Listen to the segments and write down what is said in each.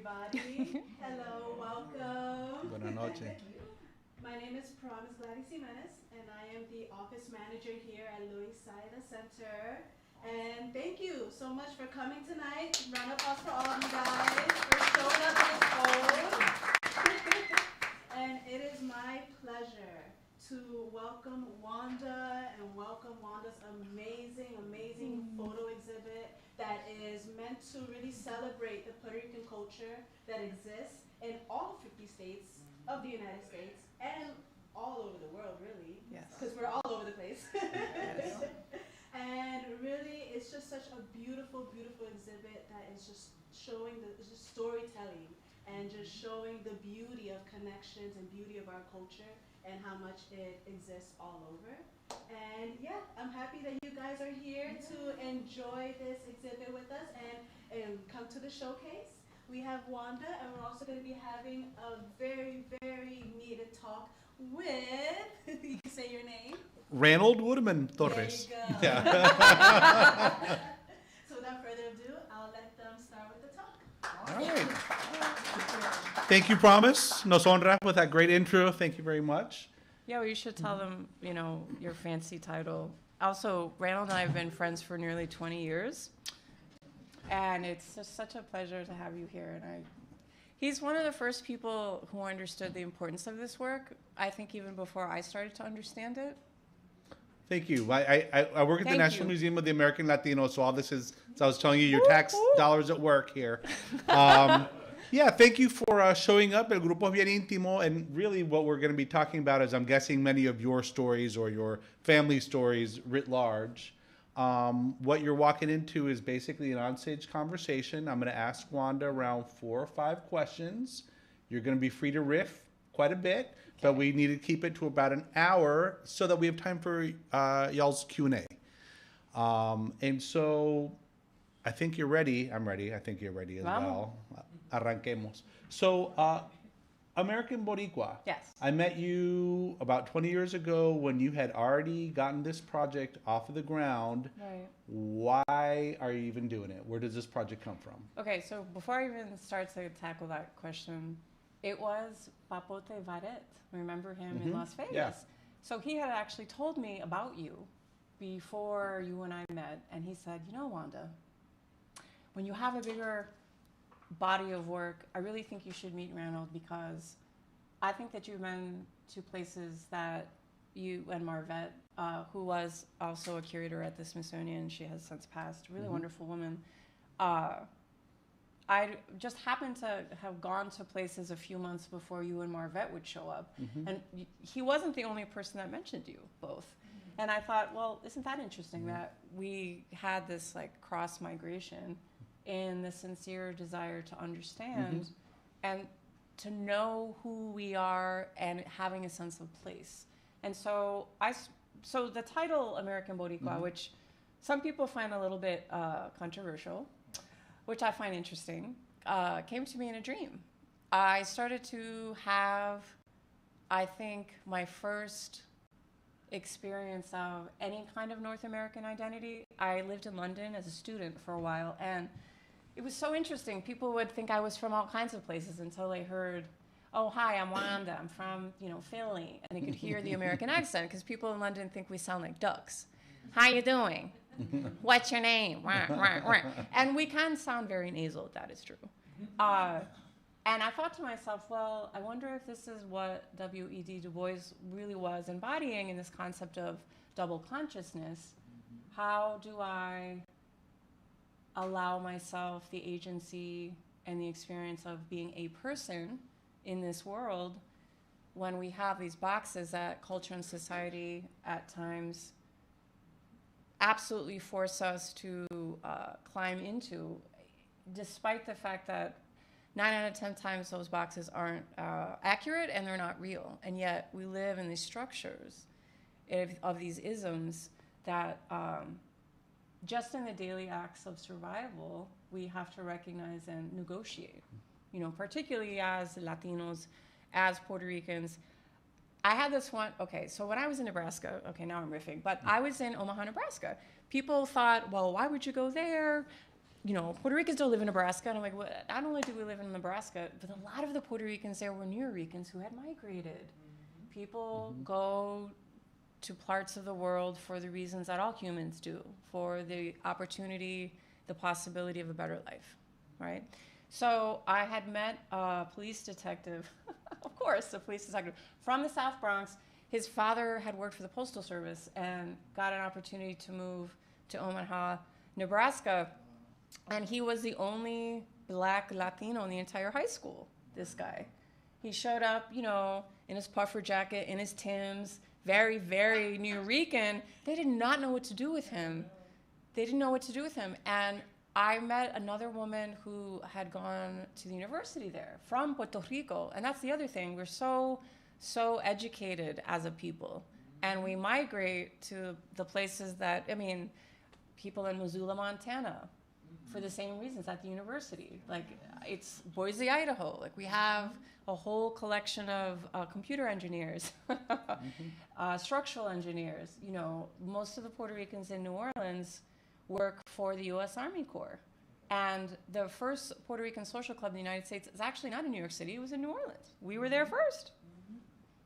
everybody. Hello, welcome. Buenas noches. My name is Promise Gladys Jimenez, and I am the office manager here at Loisaida Center. And thank you so much for coming tonight. Round of applause for all of you guys for showing up on this phone. And it is my pleasure to welcome Wanda and welcome Wanda's amazing photo exhibit that is meant to really celebrate the Puerto Rican culture that exists in all 50 states of the United States and all over the world, really. Yes. Because we're all over the place. Yes. And really, it's just such a beautiful exhibit that is just showing it's just storytelling and just showing the beauty of connections and beauty of our culture and how much it exists all over. And yeah, I'm happy that you guys are here to enjoy this exhibit with us and come to the showcase. We have Wanda, and we're also going to be having a very needed talk with, you can say your name. Ranald Woodman Torres. There you go. Yeah. So without further ado, I'll let them start with the talk. All right. Thank you, Promise. Nos honra with that great intro. Thank you very much. Yeah, well, you should tell them, your fancy title. Also, Randall and I have been friends for nearly 20 years. And it's just such a pleasure to have you here. And he's one of the first people who understood the importance of this work, I think even before I started to understand it. Thank you. I work at the Thank National you. Museum of the American Latino, so all this is, as I was telling you, your tax dollars at work here. Yeah, thank you for showing up. El Grupo es bien íntimo, and really what we're going to be talking about is, I'm guessing, many of your stories or your family stories writ large. What you're walking into is basically an onstage conversation. I'm going to ask Wanda around 4 or 5 questions. You're going to be free to riff quite a bit, but we need to keep it to about an hour so that we have time for y'all's Q&A. And so I think you're ready. I'm ready. I think you're ready as well. Arranquemos. So, American Boricua. Yes. I met you about 20 years ago when you had already gotten this project off of the ground. Right. Why are you even doing it? Where does this project come from? Okay, so before I even start to tackle that question, it was Papote Varet. Remember him in Las Vegas? Yeah. So he had actually told me about you before you and I met, and he said, Wanda, when you have a bigger body of work, I really think you should meet Ranald, because I think that you've been to places that you and Marvette, who was also a curator at the Smithsonian, she has since passed, really wonderful woman. I just happened to have gone to places a few months before you and Marvette would show up. And he wasn't the only person that mentioned you both. And I thought, well, isn't that interesting that we had this cross migration in the sincere desire to understand and to know who we are and having a sense of place. And so so the title American Boricua, which some people find a little bit controversial, which I find interesting, came to me in a dream. I started to have, I think, my first experience of any kind of North American identity. I lived in London as a student for a while, and it was so interesting. People would think I was from all kinds of places until they heard, oh, hi, I'm Wanda, I'm from, Philly. And they could hear the American accent, because people in London think we sound like ducks. How you doing? What's your name? And we can sound very nasal, that is true. And I thought to myself, well, I wonder if this is what W.E.B. Du Bois really was embodying in this concept of double consciousness. How do I allow myself the agency and the experience of being a person in this world when we have these boxes that culture and society at times absolutely force us to climb into, despite the fact that 9 out of 10 times those boxes aren't accurate and they're not real. And yet we live in these structures of these isms that just in the daily acts of survival, we have to recognize and negotiate. Particularly as Latinos, as Puerto Ricans. I had this one, so when I was in Nebraska, now I'm riffing, but I was in Omaha, Nebraska. People thought, well, why would you go there? Puerto Ricans don't live in Nebraska. And I'm like, well, not only do we live in Nebraska, but a lot of the Puerto Ricans there were New Ricans who had migrated. People go to parts of the world for the reasons that all humans do, for the opportunity, the possibility of a better life, right? So I had met a police detective, of course, a police detective from the South Bronx. His father had worked for the Postal Service and got an opportunity to move to Omaha, Nebraska. And he was the only black Latino in the entire high school, this guy. He showed up, in his puffer jacket, in his Timbs, very, very New Rican. They did not know what to do with him. And I met another woman who had gone to the university there from Puerto Rico. And that's the other thing. We're so educated as a people. And we migrate to the places that, people in Missoula, Montana, for the same reasons at the university. Like, it's Boise, Idaho. Like, we have a whole collection of computer engineers, structural engineers. Most of the Puerto Ricans in New Orleans work for the U.S. Army Corps. And the first Puerto Rican social club in the United States is actually not in New York City, it was in New Orleans. We were there first.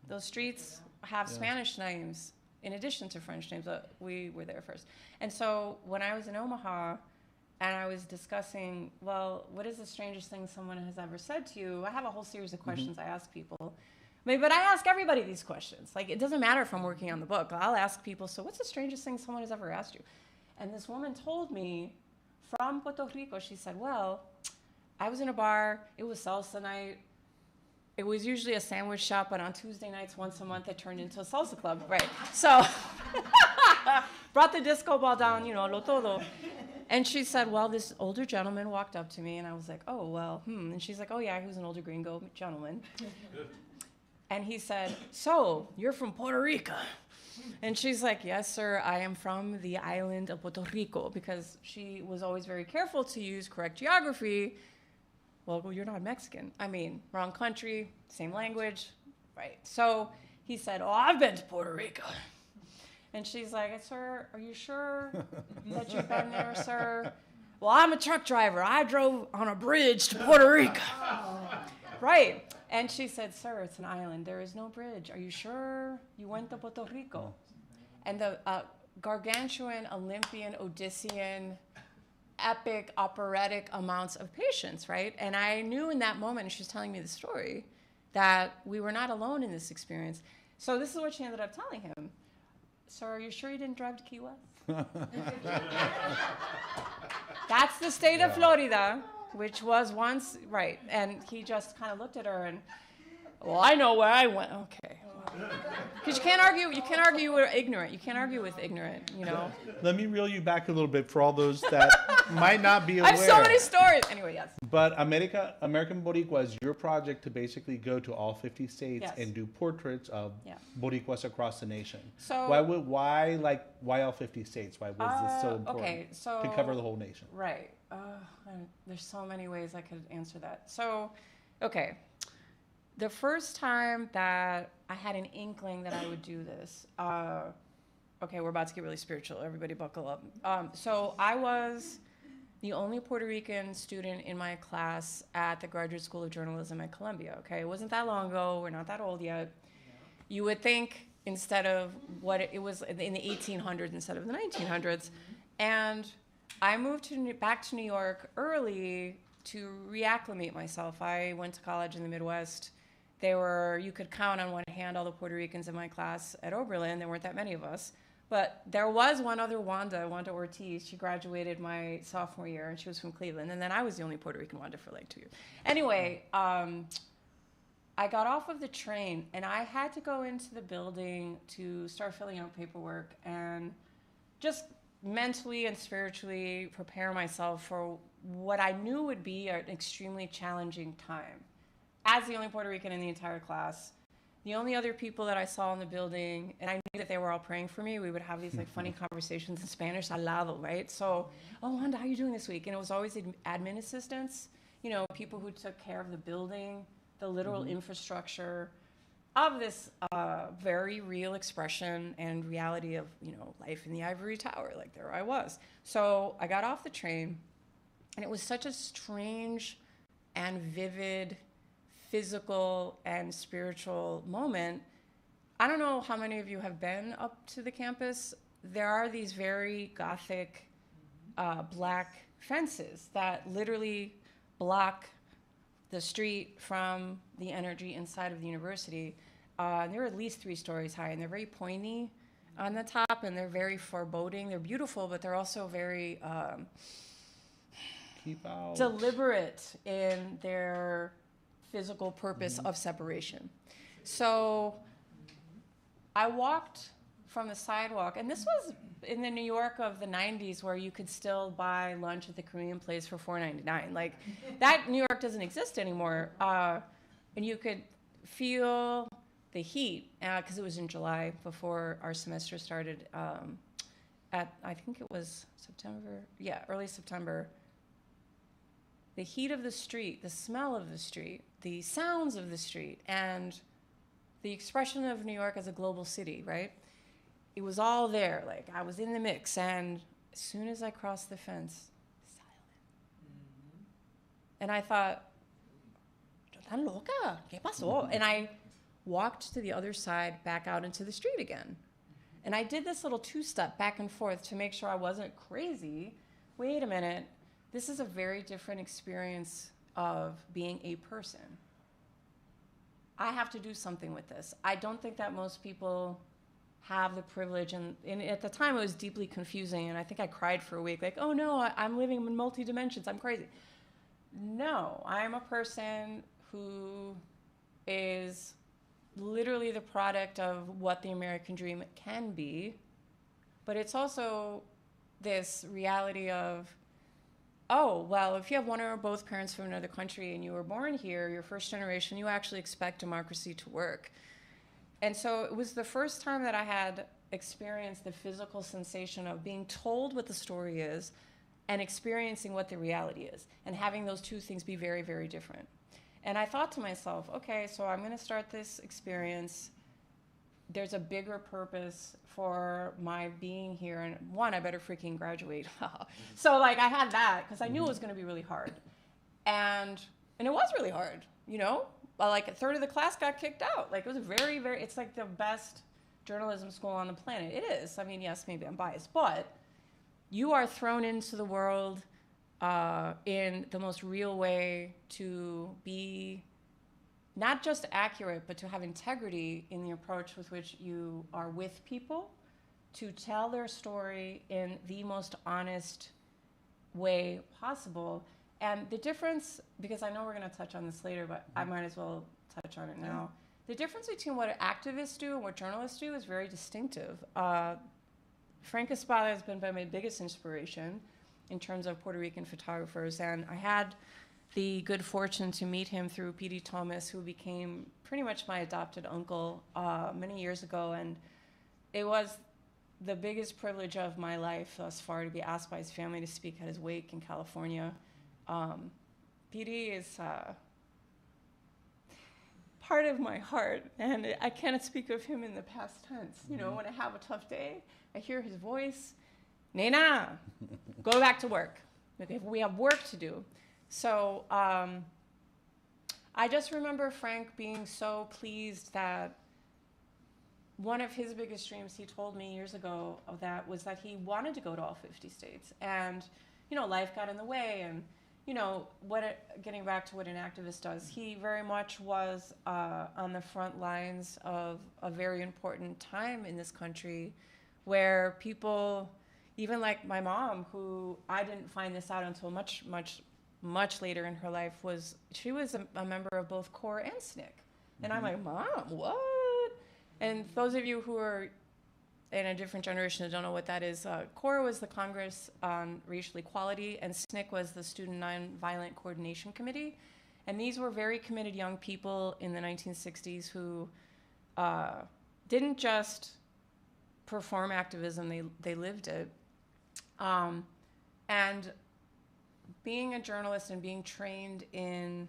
Those streets have Spanish names in addition to French names, but we were there first. And so when I was in Omaha and I was discussing, well, what is the strangest thing someone has ever said to you? I have a whole series of questions I ask people. But I ask everybody these questions. Like, it doesn't matter if I'm working on the book. I'll ask people, so what's the strangest thing someone has ever asked you? And this woman told me from Puerto Rico, she said, well, I was in a bar, it was salsa night. It was usually a sandwich shop, but on Tuesday nights, once a month, it turned into a salsa club, right? So, brought the disco ball down, lo todo. And she said, well, this older gentleman walked up to me, and I was like, oh, well, And she's like, oh, yeah, he was an older gringo gentleman. And he said, so, you're from Puerto Rico? And she's like, yes, sir, I am from the island of Puerto Rico, because she was always very careful to use correct geography. Well, you're not Mexican. Wrong country, same language, right? So he said, oh, I've been to Puerto Rico. And she's like, sir, are you sure that you've been there, sir? Well, I'm a truck driver. I drove on a bridge to Puerto Rico. Right. And she said, sir, it's an island. There is no bridge. Are you sure you went to Puerto Rico? And the gargantuan, Olympian, Odyssean, epic, operatic amounts of patience, right? And I knew in that moment, and she was telling me the story, that we were not alone in this experience. So this is what she ended up telling him. Sir, are you sure you didn't drive to Key West? That's the state of Florida, which was once, right. And he just kind of looked at her and, well, I know where I went. Okay. Because you can't argue with ignorant. You can't argue with ignorant, Let me reel you back a little bit for all those that might not be aware. I have so many stories. Anyway, yes. But American Boricua is your project to basically go to all 50 states and do portraits of Boricuas across the nation. So why all 50 states? Why was this so important to cover the whole nation? Right. There's so many ways I could answer that. So, okay. The first time that I had an inkling that I would do this, okay, we're about to get really spiritual. Everybody buckle up. So I was the only Puerto Rican student in my class at the Graduate School of Journalism at Columbia, okay? It wasn't that long ago. We're not that old yet. You would think instead of what it was in the 1800s instead of the 1900s. And I moved back to New York early to reacclimate myself. I went to college in the Midwest. You could count on one hand all the Puerto Ricans in my class at Oberlin. There weren't that many of us. But there was one other Wanda Ortiz. She graduated my sophomore year, and she was from Cleveland. And then I was the only Puerto Rican Wanda for like 2 years. Anyway, I got off of the train, and I had to go into the building to start filling out paperwork and just mentally and spiritually prepare myself for what I knew would be an extremely challenging time. As the only Puerto Rican in the entire class, the only other people that I saw in the building, and I knew that they were all praying for me, we would have these like funny conversations in Spanish, al lado, right? So, oh, Wanda, how are you doing this week? And it was always admin assistants, people who took care of the building, the literal infrastructure of this very real expression and reality of, life in the ivory tower. Like, there I was. So I got off the train, And it was such a strange and vivid physical and spiritual moment. I don't know how many of you have been up to the campus. There are these very Gothic black fences that literally block the street from the energy inside of the university. They're at least 3 stories high, and they're very pointy on the top, and they're very foreboding. They're beautiful, but they're also very deliberate in their physical purpose of separation. So I walked from the sidewalk, and this was in the New York of the 90s, where you could still buy lunch at the Korean place for $4.99. Like, that New York doesn't exist anymore. And you could feel the heat, because it was in July before our semester started, I think it was September, early September. The heat of the street, the smell of the street, the sounds of the street, and the expression of New York as a global city, right? It was all there. Like, I was in the mix, and as soon as I crossed the fence, silent. And I thought, "Tan loca, ¿qué pasó?" And I walked to the other side, back out into the street again. And I did this little 2-step back and forth to make sure I wasn't crazy. Wait a minute, this is a very different experience of being a person. I have to do something with this. I don't think that most people have the privilege, and at the time it was deeply confusing, and I think I cried for a week, like, oh no, I'm living in multi-dimensions, I'm crazy. No, I'm a person who is literally the product of what the American dream can be, but it's also this reality of, oh, well, if you have one or both parents from another country and you were born here, you're first generation, you actually expect democracy to work. And so it was the first time that I had experienced the physical sensation of being told what the story is and experiencing what the reality is, and having those two things be very, very different. And I thought to myself, okay, so I'm going to start this experience. There's a bigger purpose for my being here. And one, I better freaking graduate. So like I had that because I knew it was going to be really hard. And it was really hard, you know? Like a third of the class got kicked out. Like it was very, very, it's like the best journalism school on the planet. It is. I mean, yes, maybe I'm biased, but you are thrown into the world in the most real way to be not just accurate, but to have integrity in the approach with which you are with people, to tell their story in the most honest way possible. And the difference, because I know we're going to touch on this later, but I might as well touch on it now. The difference between what activists do and what journalists do is very distinctive. Frank Espada has been my biggest inspiration in terms of Puerto Rican photographers, and I had the good fortune to meet him through P.D. Thomas, who became pretty much my adopted uncle many years ago, and it was the biggest privilege of my life thus far to be asked by his family to speak at his wake in California. P.D. is part of my heart, and I cannot speak of him in the past tense. You know, when I have a tough day, I hear his voice, Nena, go back to work. We have work to do. So I just remember Frank being so pleased that one of his biggest dreams, he told me years ago, of that was that he wanted to go to all 50 states. And, you know, life got in the way. And, you know, getting back to what an activist does, he very much was on the front lines of a very important time in this country where people, even like my mom, who I didn't find this out until much, much, much later in her life, she was a member of both CORE and SNCC. And I'm like, Mom, what? And those of you who are in a different generation that don't know what that is, CORE was the Congress on Racial Equality, and SNCC was the Student Nonviolent Coordination Committee. And these were very committed young people in the 1960s who didn't just perform activism, they lived it. And being a journalist and being trained in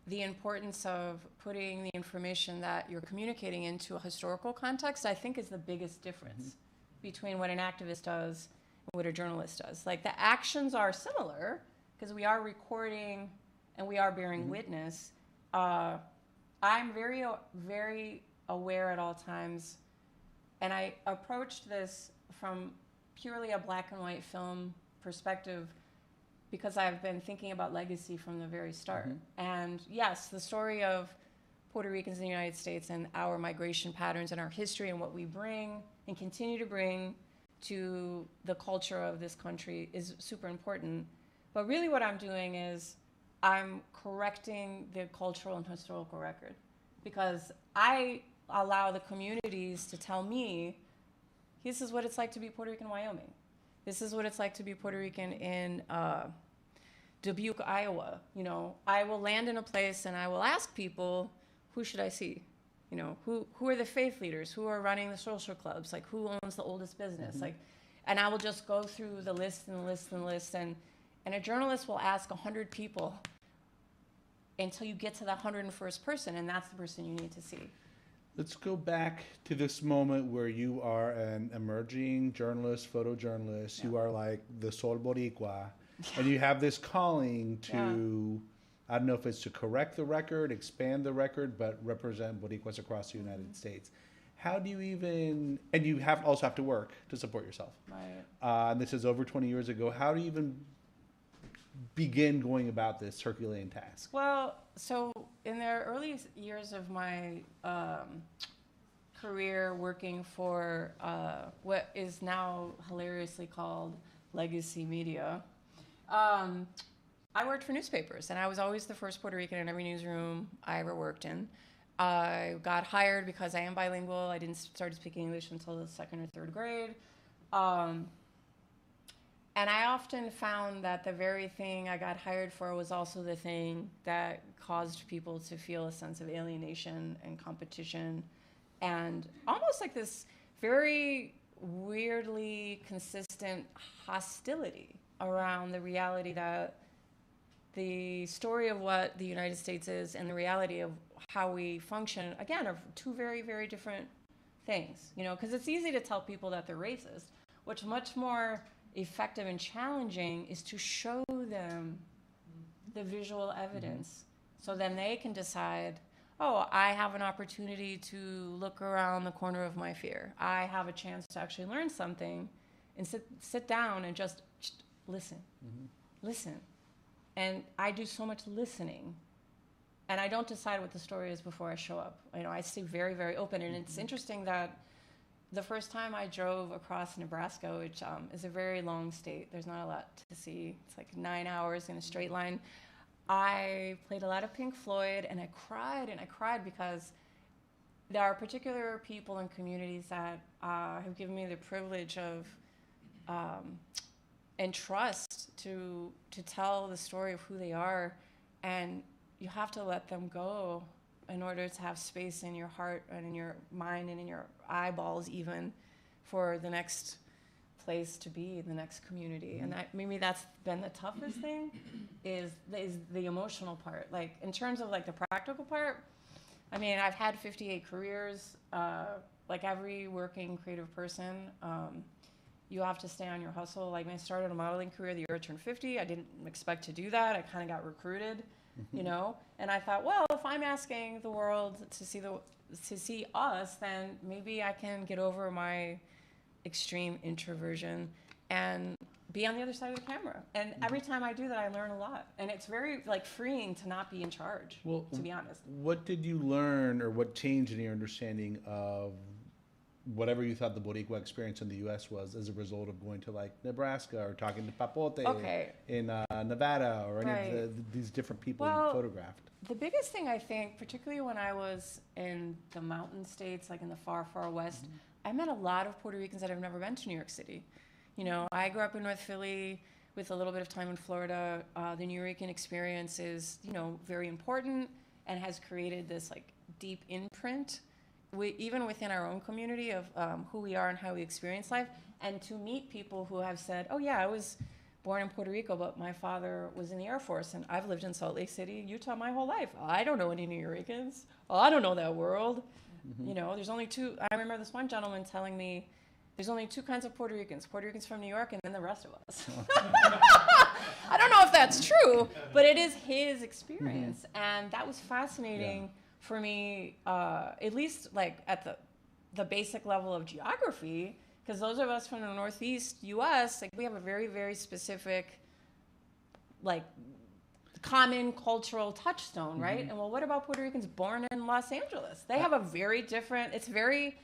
the importance of putting the information that you're communicating into a historical context, I think is the biggest difference between what an activist does and what a journalist does. Like, the actions are similar, because we are recording and we are bearing witness, I'm very aware at all times, and I approached this from purely a black and white film perspective because I've been thinking about legacy from the very start. And yes, the story of Puerto Ricans in the United States and our migration patterns and our history and what we bring and continue to bring to the culture of this country is super important. But really what I'm doing is I'm correcting the cultural and historical record, because I allow the communities to tell me, this is what it's like to be Puerto Rican in Wyoming. This is what it's like to be Puerto Rican in Dubuque, Iowa. You know, I will land in a place and I will ask people, who should I see? You know, who are the faith leaders? Who are running the social clubs? Like, who owns the oldest business? Like, and I will just go through the list and the list and the list. And a journalist will ask 100 people until you get to the 101st person, and that's the person you need to see. Let's go back to this moment where you are an emerging journalist, photojournalist. You are like the Sol Boricua, and you have this calling to, I don't know if it's to correct the record, expand the record, but represent Boricuas across the United States. How do you even, and you also have to work to support yourself. Right. And this is over 20 years ago. How do you even begin going about this Herculean task? Well, so in the early years of my career working for what is now hilariously called legacy media, I worked for newspapers, and I was always the first Puerto Rican in every newsroom I ever worked in. I got hired because I am bilingual. I didn't start speaking English until the second or third grade. And I often found that the very thing I got hired for was also the thing that caused people to feel a sense of alienation and competition, and almost like this very weirdly consistent hostility around the reality that the story of what the United States is and the reality of how we function, again, are two very, very different things, you know, because it's easy to tell people that they're racist. What's much more effective and challenging is to show them the visual evidence, so then they can decide, oh, I have an opportunity to look around the corner of my fear. I have a chance to actually learn something, and sit down and just listen. Listen. And I do so much listening, and I don't decide what the story is before I show up. You know, I stay very, very open. And it's interesting that the first time I drove across Nebraska, which is a very long state, there's not a lot to see. It's like 9 hours in a straight line. I played a lot of Pink Floyd, and I cried because there are particular people and communities that have given me the privilege of and trust to tell the story of who they are, and you have to let them go in order to have space in your heart and in your mind and in your eyeballs even for the next place to be, the next community. And maybe that's been the toughest thing is the emotional part. Like, in terms of like the practical part, I mean, I've had 58 careers, like every working creative person. You have to stay on your hustle. Like, when I started a modeling career the year I turned 50, I didn't expect to do that. I kind of got recruited, you know? And I thought, well, if I'm asking the world to see us, then maybe I can get over my extreme introversion and be on the other side of the camera. And every time I do that, I learn a lot. And it's very, like, freeing to not be in charge, to be honest. What did you learn, or what changed in your understanding of whatever you thought the Boricua experience in the U.S. was as a result of going to, like, Nebraska or talking to Papote in Nevada, or any of these different people you photographed? The biggest thing, I think, particularly when I was in the mountain states, like in the far, far west, I met a lot of Puerto Ricans that have never been to New York City. You know, I grew up in North Philly with a little bit of time in Florida. The New Yorican experience is, you know, very important and has created this, like, deep imprint, even within our own community, of who we are and how we experience life. And to meet people who have said, oh yeah, I was born in Puerto Rico, but my father was in the Air Force, and I've lived in Salt Lake City, Utah my whole life. I don't know any New Yorkers. I don't know that world. You know, there's only two. I remember this one gentleman telling me there's only two kinds of Puerto Ricans from New York and then the rest of us. I don't know if that's true, but it is his experience. And that was fascinating for me, at least like at the basic level of geography, because those of us from the Northeast US, like we have a very, very specific, like common cultural touchstone, right? And well, what about Puerto Ricans born in Los Angeles? They have a very different, it's very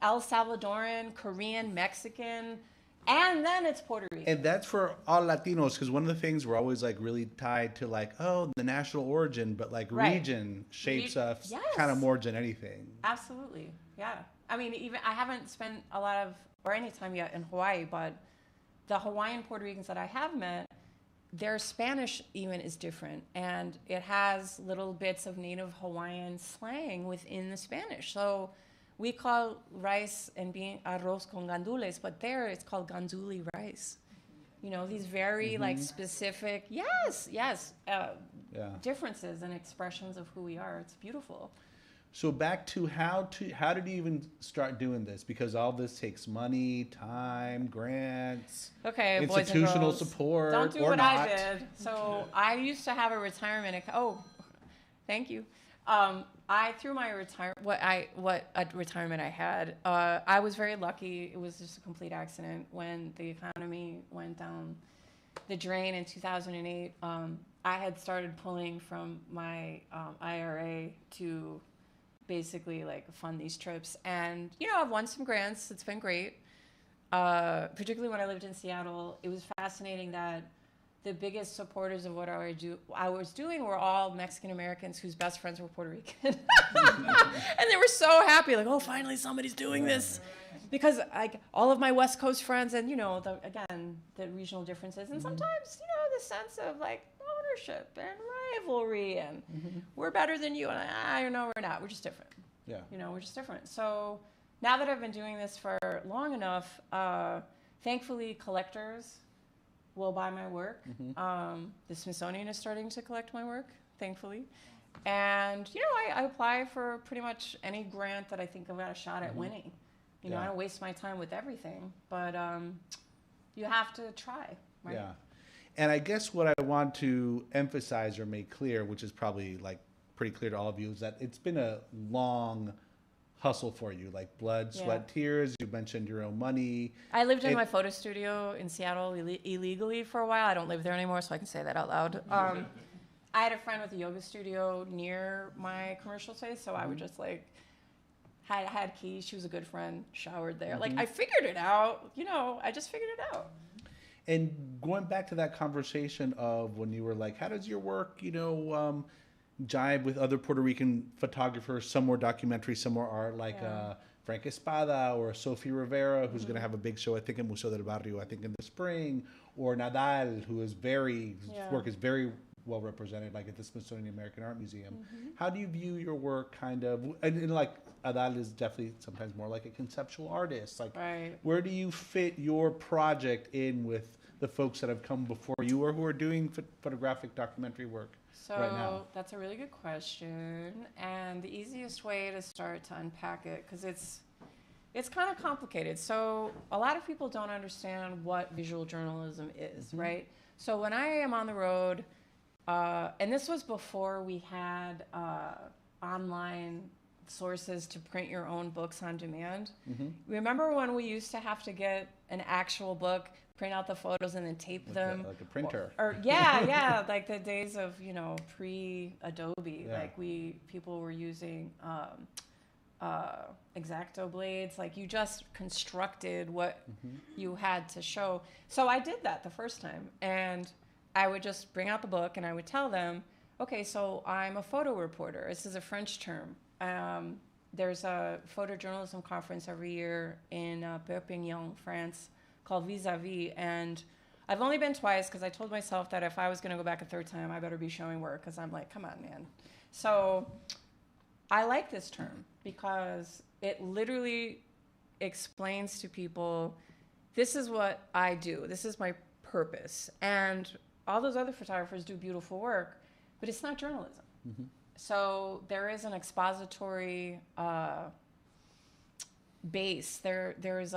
El Salvadoran, Korean, Mexican, and then it's Puerto Rican. And that's for all Latinos, because one of the things we're always like really tied to like, oh, the national origin, but like region shapes us kind of more than anything. Absolutely, yeah. I mean, even I haven't spent a lot of, or any time yet in Hawaii, but the Hawaiian Puerto Ricans that I have met, their Spanish even is different, and it has little bits of native Hawaiian slang within the Spanish. So we call rice and bean arroz con gandules, but there it's called ganduli rice. You know, these very like specific, differences and expressions of who we are. It's beautiful. So back to how did you even start doing this? Because all this takes money, time, grants, institutional support. Don't do what I did. So I used to have a retirement account. Oh, thank you. I through my retirement I had. I was very lucky. It was just a complete accident when the economy went down the drain in 2008. I had started pulling from my IRA to basically like fund these trips, and you know, I've won some grants. It's been great. Particularly when I lived in Seattle, it was fascinating that the biggest supporters of what I was doing were all Mexican Americans whose best friends were Puerto Rican. And they were so happy, like, oh, finally somebody's doing this. Because like all of my West Coast friends, and you know, the regional differences, and sometimes, you know, the sense of like ownership and rivalry, and we're better than you, and I know we're not. We're just different. Yeah. You know, we're just different. So now that I've been doing this for long enough, thankfully collectors will buy my work. The Smithsonian is starting to collect my work, thankfully. And, you know, I apply for pretty much any grant that I think I've got a shot at winning. You know, I don't waste my time with everything, but you have to try, right? Yeah. And I guess what I want to emphasize or make clear, which is probably like pretty clear to all of you, is that it's been a long hustle for you, like blood, sweat, tears. You mentioned your own money. I lived in my photo studio in Seattle illegally for a while. I don't live there anymore, so I can say that out loud. I had a friend with a yoga studio near my commercial space, so I would just like had keys. She was a good friend. Showered there. Like I figured it out. You know, I just figured it out. And going back to that conversation of when you were like, how does your work, you know, jive with other Puerto Rican photographers, some more documentary, some more art, like Frank Espada or Sophie Rivera, who's going to have a big show, I think, in Museo del Barrio, I think in the spring, or Nadal, who is his work is very well represented, like at the Smithsonian American Art Museum. How do you view your work kind of, and like Adal is definitely sometimes more like a conceptual artist, like where do you fit your project in with the folks that have come before you or who are doing photographic documentary work right now? That's a really good question, and the easiest way to start to unpack it, because it's kind of complicated. So a lot of people don't understand what visual journalism is, right? So when I am on the road, and this was before we had online sources to print your own books on demand. Remember when we used to have to get an actual book, print out the photos, and then tape them? Like a printer. Or like the days of, you know, pre-Adobe. Like people were using X-Acto blades. Like you just constructed what you had to show. So I did that the first time, and I would just bring out the book and I would tell them, okay, so I'm a photo reporter. This is a French term. There's a photojournalism conference every year in Perpignan, France, called Vis-a-Vis, and I've only been twice because I told myself that if I was going to go back a third time, I better be showing work, because I'm like, come on, man. So I like this term because it literally explains to people, this is what I do. This is my purpose. And all those other photographers do beautiful work, but it's not journalism. So there is an expository base. There's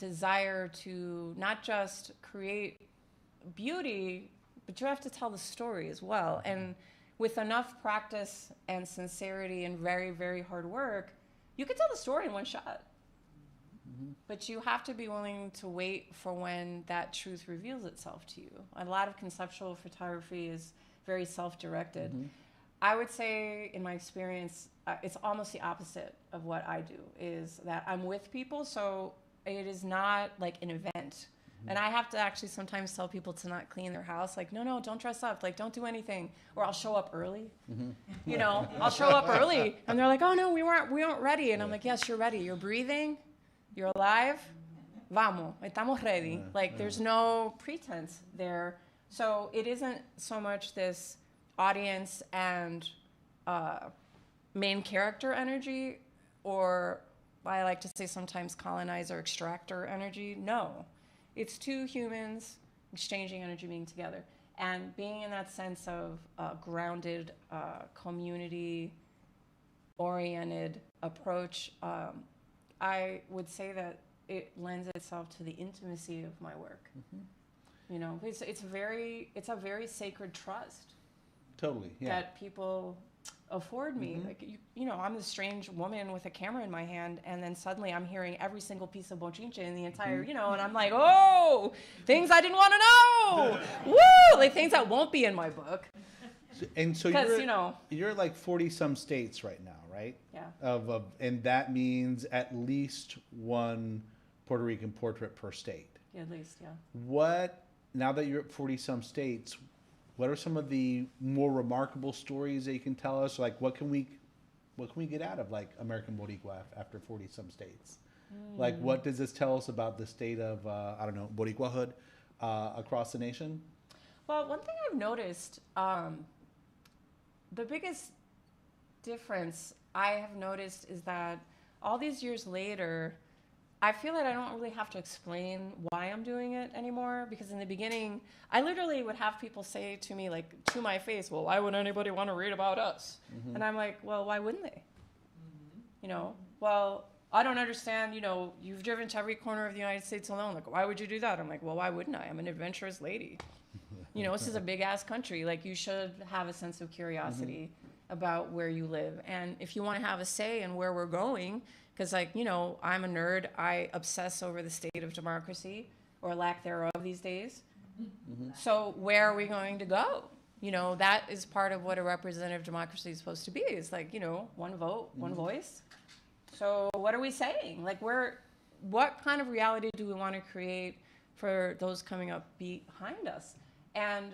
desire to not just create beauty, but you have to tell the story as well. And with enough practice and sincerity and very, very hard work, you can tell the story in one shot. But you have to be willing to wait for when that truth reveals itself to you. A lot of conceptual photography is very self-directed. I would say, in my experience, it's almost the opposite of what I do, is that I'm with people, so it is not like an event. And I have to actually sometimes tell people to not clean their house. Like, no, don't dress up. Like, don't do anything. Or I'll show up early. You know, I'll show up early. And they're like, oh, no, we weren't ready. And I'm like, yes, you're ready. You're breathing. You're alive. Vamos. Estamos ready. Like, there's no pretense there. So it isn't so much this audience and main character energy, or I like to say sometimes colonizer extractor energy. No. It's two humans exchanging energy, being together, and being in that sense of grounded, community-oriented approach. I would say that it lends itself to the intimacy of my work. You know, it's a very sacred trust. Totally, yeah. That people afford me. Like, you know, I'm this strange woman with a camera in my hand, and then suddenly I'm hearing every single piece of bochinche in the entire, you know, and I'm like, oh, things I didn't want to know. Woo! Like things that won't be in my book. And so you're like 40 some states right now, right? Yeah. And that means at least one Puerto Rican portrait per state. Yeah, at least, yeah. Now that you're at 40 some states, what are some of the more remarkable stories that you can tell us? Like, what can we get out of like American Boricua after 40 some states? Like, what does this tell us about the state of I don't know, Boricuahood across the nation? Well, one thing I've noticed, the biggest difference I have noticed is that all these years later, I feel that I don't really have to explain why I'm doing it anymore, because in the beginning, I literally would have people say to me, like, to my face, well, why would anybody want to read about us? And I'm like, well, why wouldn't they? You know, well, I don't understand, you know, you've driven to every corner of the United States alone. Like, why would you do that? I'm like, well, why wouldn't I? I'm an adventurous lady. You know, this is a big-ass country. Like, you should have a sense of curiosity about where you live. And if you want to have a say in where we're going, because, like, you know, I'm a nerd. I obsess over the state of democracy, or lack thereof these days. So where are we going to go? You know, that is part of what a representative democracy is supposed to be. It's like, you know, one vote, one voice. So what are we saying? Like, what kind of reality do we want to create for those coming up behind us? And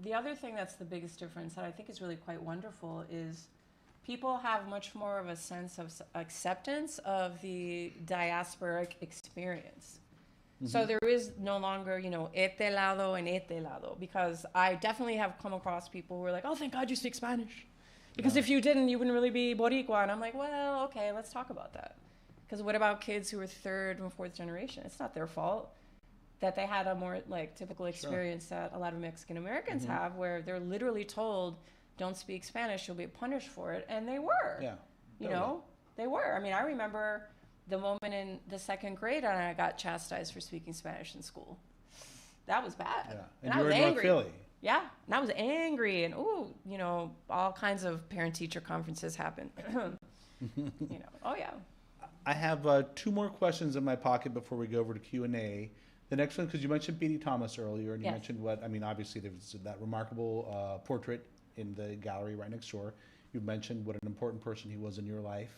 the other thing that's the biggest difference that I think is really quite wonderful is people have much more of a sense of acceptance of the diasporic experience. So there is no longer, you know, este lado and este lado, because I definitely have come across people who are like, oh, thank God you speak Spanish. Because if you didn't, you wouldn't really be Boricua. And I'm like, well, okay, let's talk about that. Because what about kids who are third and fourth generation? It's not their fault that they had a more like typical experience that a lot of Mexican Americans have, where they're literally told, don't speak Spanish, you'll be punished for it. And they were. Yeah. You know, they were. I mean, I remember the moment in the second grade and I got chastised for speaking Spanish in school. That was bad. Yeah. And you were in North Philly. Yeah. And I was angry, and you know, all kinds of parent-teacher conferences happen. You know, oh yeah. I have 2 more questions in my pocket before we go over to Q&A. The next one, because you mentioned P.D. Thomas earlier, and you mentioned obviously there's that remarkable portrait in the gallery right next door. You mentioned what an important person he was in your life.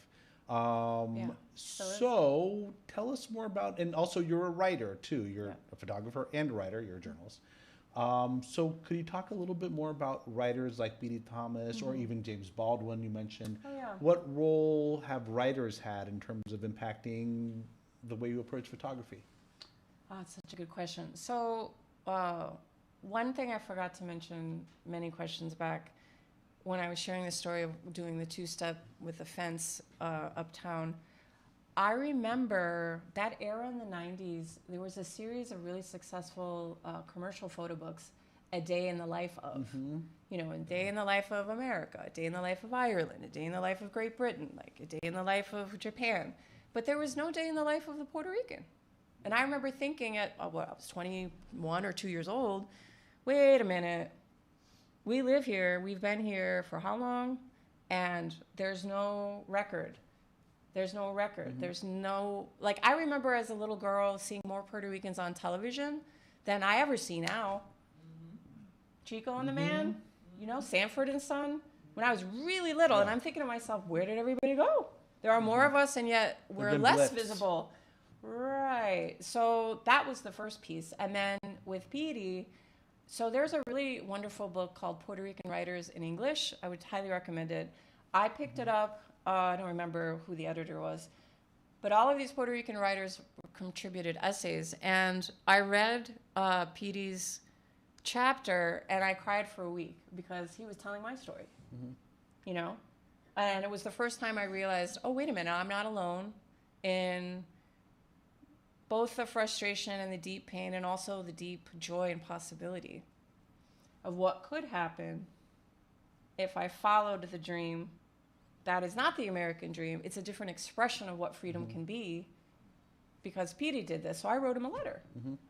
So tell us more about, and also you're a writer too. You're a photographer and a writer. You're a journalist. So could you talk a little bit more about writers like P.D. Thomas or even James Baldwin you mentioned? Oh, yeah. What role have writers had in terms of impacting the way you approach photography? Oh, it's such a good question. So one thing I forgot to mention many questions back when I was sharing the story of doing the 2-step with the fence uptown, I remember that era in the 90s, there was a series of really successful commercial photo books, A Day in the Life of, you know, A Day in the Life of America, A Day in the Life of Ireland, A Day in the Life of Great Britain, like A Day in the Life of Japan. But there was no day in the life of the Puerto Rican. And I remember thinking I was 21 or 2 years old, wait a minute, we live here, we've been here for how long? And there's no record. There's no record. There's no, like, I remember as a little girl seeing more Puerto Ricans on television than I ever see now. Chico and the Man, you know, Sanford and Son, when I was really little. And I'm thinking to myself, where did everybody go? There are more of us, and yet we're less visible. Right. So that was the first piece. And then with Petey, so there's a really wonderful book called Puerto Rican Writers in English. I would highly recommend it. I picked it up. I don't remember who the editor was. But all of these Puerto Rican writers contributed essays. And I read Petey's chapter, and I cried for a week because he was telling my story, you know? And it was the first time I realized, oh, wait a minute, I'm not alone in both the frustration and the deep pain and also the deep joy and possibility of what could happen if I followed the dream that is not the American dream. It's a different expression of what freedom can be, because Petey did this. So I wrote him a letter.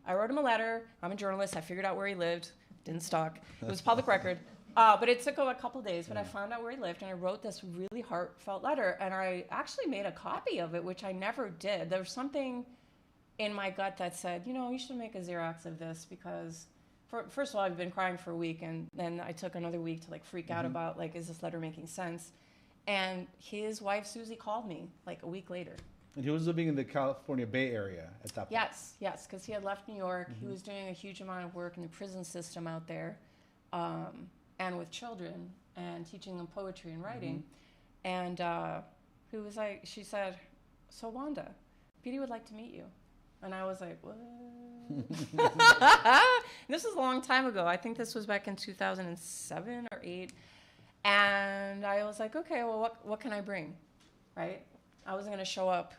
I wrote him a letter. I'm a journalist. I figured out where he lived. Didn't stalk. It was public record. But it took a couple days, but I found out where he lived, and I wrote this really heartfelt letter. And I actually made a copy of it, which I never did. There was something in my gut that said, you know, you should make a Xerox of this, because first of all, I've been crying for a week, and then I took another week to like freak out about, like, is this letter making sense? And his wife, Susie, called me like a week later. And he was living in the California Bay Area at that point. Yes, because he had left New York. He was doing a huge amount of work in the prison system out there, and with children, and teaching them poetry and writing. And he was like, she said, so Wanda, Petey would like to meet you. And I was like, what? This was a long time ago. I think this was back in 2007 or 8. And I was like, okay, well, what can I bring, right? I wasn't going to show up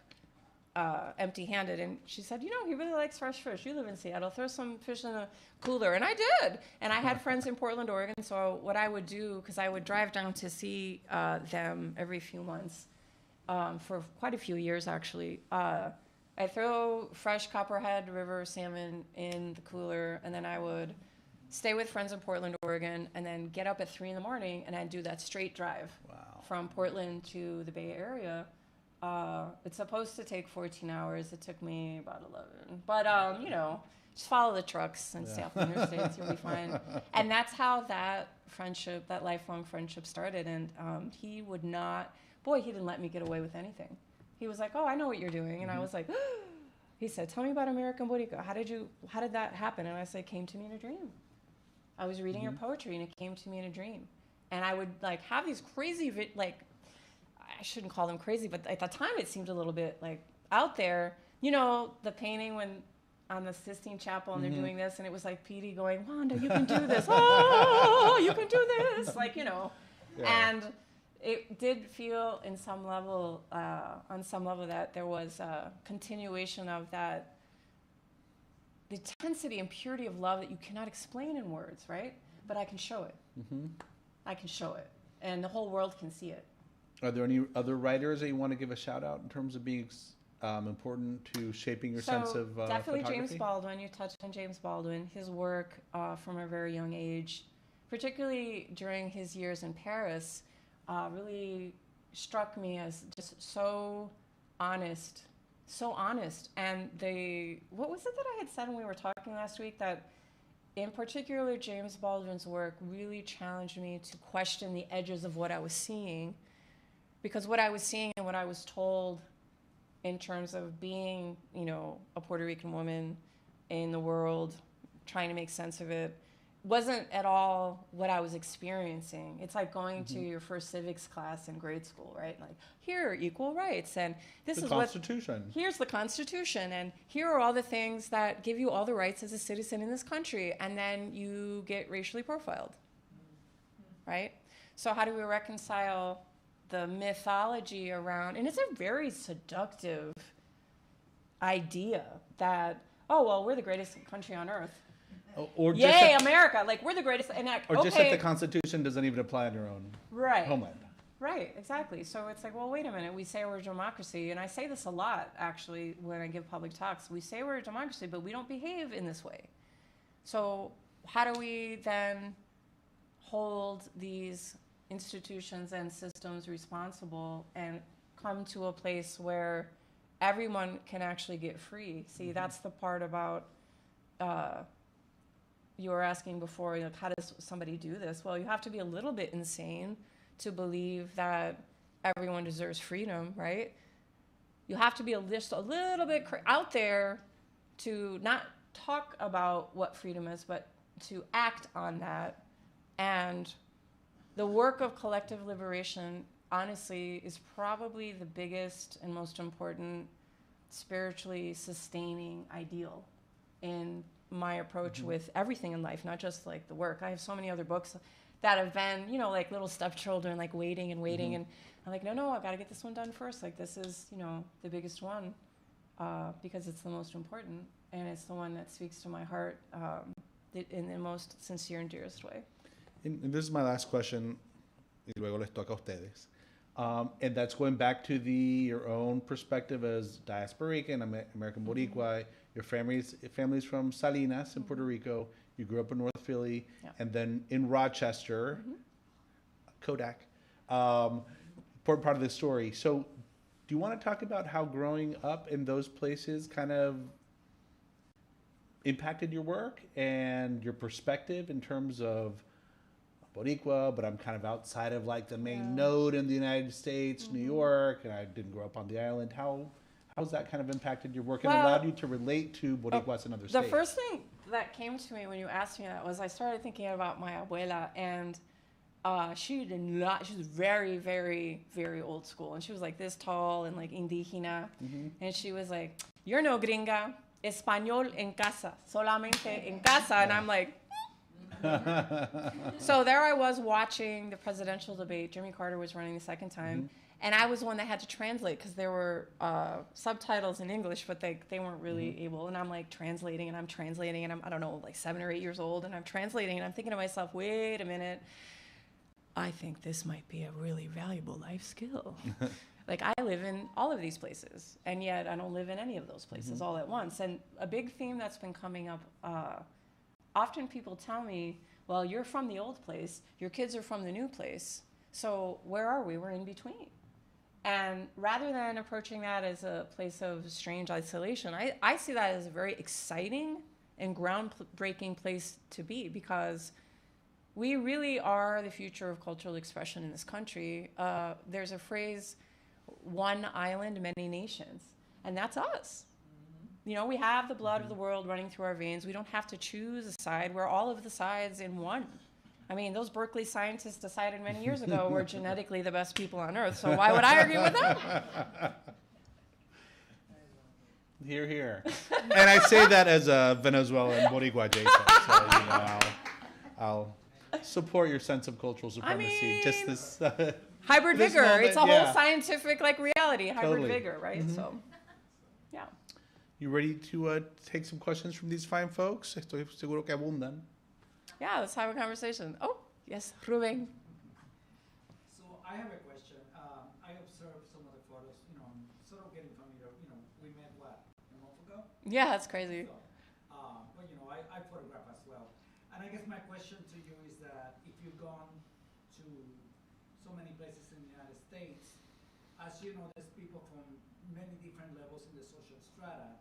empty-handed. And she said, you know, he really likes fresh fish. You live in Seattle. Throw some fish in the cooler. And I did. And I had friends in Portland, Oregon. So what I would do, because I would drive down to see them every few months for quite a few years, actually. I throw fresh Copperhead River salmon in the cooler, and then I would stay with friends in Portland, Oregon, and then get up at 3 in the morning, and I'd do that straight drive from Portland to the Bay Area. It's supposed to take 14 hours. It took me about 11. But, you know, just follow the trucks and stay off the interstates. You'll be fine. And that's how that friendship, that lifelong friendship started. And he would not, he didn't let me get away with anything. He was like, oh, I know what you're doing. And I was like, he said, tell me about American Boricua. How did that happen? And I said, it came to me in a dream. I was reading your poetry, and it came to me in a dream. And I would like have these crazy, I shouldn't call them crazy, but at the time it seemed a little bit like out there. You know, the painting on the Sistine Chapel, and they're doing this, and it was like Petey going, Wanda, you can do this. Oh, you can do this. Like, you know. Yeah. And it did feel on some level that there was a continuation of that, the intensity and purity of love that you cannot explain in words, right? But I can show it. I can show it. And the whole world can see it. Are there any other writers that you want to give a shout out in terms of being important to shaping your sense of definitely photography? James Baldwin. You touched on James Baldwin. His work from a very young age, particularly during his years in Paris, really struck me as just so honest. And what was it that I had said when we were talking last week, that in particular James Baldwin's work really challenged me to question the edges of what I was seeing, because what I was seeing and what I was told in terms of being, you know, a Puerto Rican woman in the world, trying to make sense of it, wasn't at all what I was experiencing. It's like going to your first civics class in grade school, right? Like, here are equal rights, and this is what... Here's the Constitution, and here are all the things that give you all the rights as a citizen in this country, and then you get racially profiled, right? So how do we reconcile the mythology around... And it's a very seductive idea that, oh, well, we're the greatest country on earth. Or just Yay, America! Like, we're the greatest. And just that the Constitution doesn't even apply on your own homeland. Right, exactly. So it's like, well, wait a minute. We say we're a democracy, and I say this a lot, actually, when I give public talks. We say we're a democracy, but we don't behave in this way. So how do we then hold these institutions and systems responsible and come to a place where everyone can actually get free? See, that's the part about, you were asking before, like, how does somebody do this? Well, you have to be a little bit insane to believe that everyone deserves freedom, right? You have to be just a little bit out there to not talk about what freedom is, but to act on that. And the work of collective liberation, honestly, is probably the biggest and most important spiritually sustaining ideal in my approach with everything in life, not just like the work. I have so many other books that have been, you know, like little stepchildren, like waiting and waiting. And I'm like, no, I got to get this one done first. Like, this is, you know, the biggest one because it's the most important. And it's the one that speaks to my heart in the most sincere and dearest way. And this is my last question. Y luego les toca a ustedes. And that's going back to your own perspective as diasporican, American Boricua. Your family's from Salinas in Puerto Rico. You grew up in North Philly, and then in Rochester, Kodak, important part of the story. So do you want to talk about how growing up in those places kind of impacted your work and your perspective in terms of Boricua, but I'm kind of outside of like the main node in the United States, New York, and I didn't grow up on the island. How's that kind of impacted your work and allowed you to relate to Boricuas in other states? The first thing that came to me when you asked me that was I started thinking about my abuela, and she was very, very, very old school, and she was like this tall and like indígena, and she was like, "You're no gringa, español en casa, solamente en casa," and I'm like, so there I was watching the presidential debate. Jimmy Carter was running the second time. And I was the one that had to translate because there were subtitles in English, but they weren't really able. And I'm like translating, and I'm, I don't know, like 7 or 8 years old, and I'm translating, and I'm thinking to myself, wait a minute, I think this might be a really valuable life skill. Like, I live in all of these places, and yet I don't live in any of those places all at once. And a big theme that's been coming up, often people tell me, well, you're from the old place, your kids are from the new place, so where are we? We're in between. And rather than approaching that as a place of strange isolation, I see that as a very exciting and groundbreaking place to be, because we really are the future of cultural expression in this country. There's a phrase, one island, many nations, and that's us. You know, we have the blood of the world running through our veins. We don't have to choose a side. We're all of the sides in one. I mean, those Berkeley scientists decided many years ago we're genetically the best people on earth, so why would I argue with them? Hear, hear. And I say that as a Venezuelan Boricua Jason, so, you know, I'll support your sense of cultural supremacy. I mean, just this hybrid this vigor. moment, It's a whole scientific like reality, hybrid Totally. vigor, right? So, yeah. You ready to take some questions from these fine folks? Estoy seguro que abundan. Yeah, let's have a conversation. Oh, yes, Ruben. So I have a question. I observed some of the photos, you know, I'm sort of getting familiar. You know, we met, what, a month ago? Yeah, that's crazy. So, but, you know, I photograph as well. And I guess my question to you is that if you've gone to so many places in the United States, as you know, there's people from many different levels in the social strata.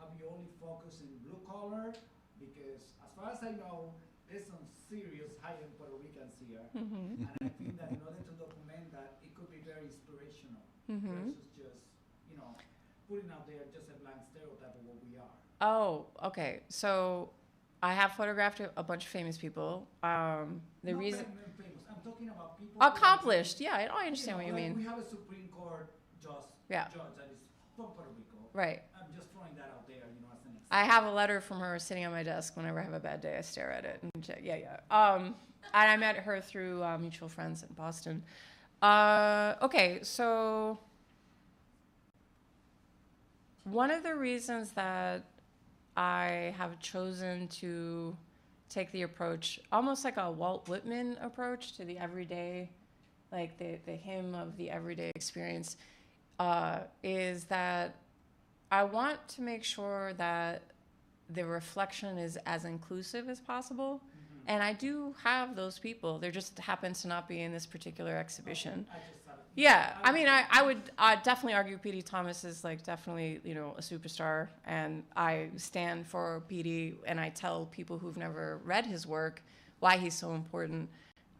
Have you only focused in blue collar? Because as far as I know, there's some serious high-end Puerto Ricans here. And I think that in order to document that, it could be very inspirational versus just, you know, putting out there just a blank stereotype of what we are. Oh, okay. So I have photographed a bunch of famous people. The Not reason famous. I'm talking about people accomplished. Yeah, I understand what you like mean. We have a Supreme Court judge that is from Puerto Rico. Right. I'm just throwing that out there, you know, as an example. I have a letter from her sitting on my desk. Whenever I have a bad day, I stare at it and check. Yeah. And I met her through mutual friends in Boston. Okay, so one of the reasons that I have chosen to take the approach, almost like a Walt Whitman approach to the everyday like the hymn of the everyday experience, is that I want to make sure that the reflection is as inclusive as possible. And I do have those people. There just happens to not be in this particular exhibition. I just thought Yeah, I mean, I would definitely argue P.D. Thomas is like definitely, you know, a superstar, and I stand for P.D. and I tell people who've never read his work why he's so important,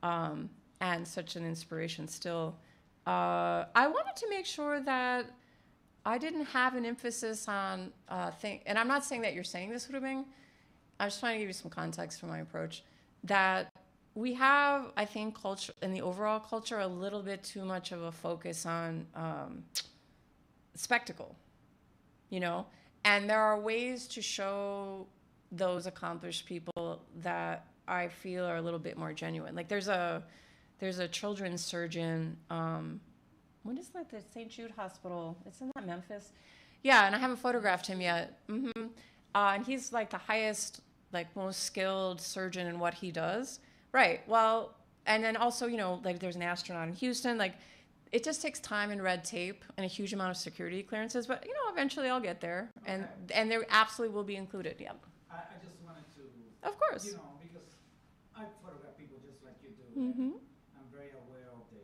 and such an inspiration still. I wanted to make sure that I didn't have an emphasis on and I'm not saying that you're saying this, Rubing. I'm just trying to give you some context for my approach. That we have, I think, culture in the overall culture, a little bit too much of a focus on spectacle, you know? And there are ways to show those accomplished people that I feel are a little bit more genuine. Like there's a children's surgeon, what is that, the St. Jude Hospital? It's in that Memphis. Yeah, and I haven't photographed him yet. And he's like the highest, like most skilled surgeon in what he does. Right. Well, and then also, you know, like there's an astronaut in Houston. Like it just takes time and red tape and a huge amount of security clearances. But, you know, eventually I'll get there. Okay. And they absolutely will be included. Yep. I just wanted to, Of course. you know, because I photograph people just like you do. Mm-hmm. And I'm very aware of the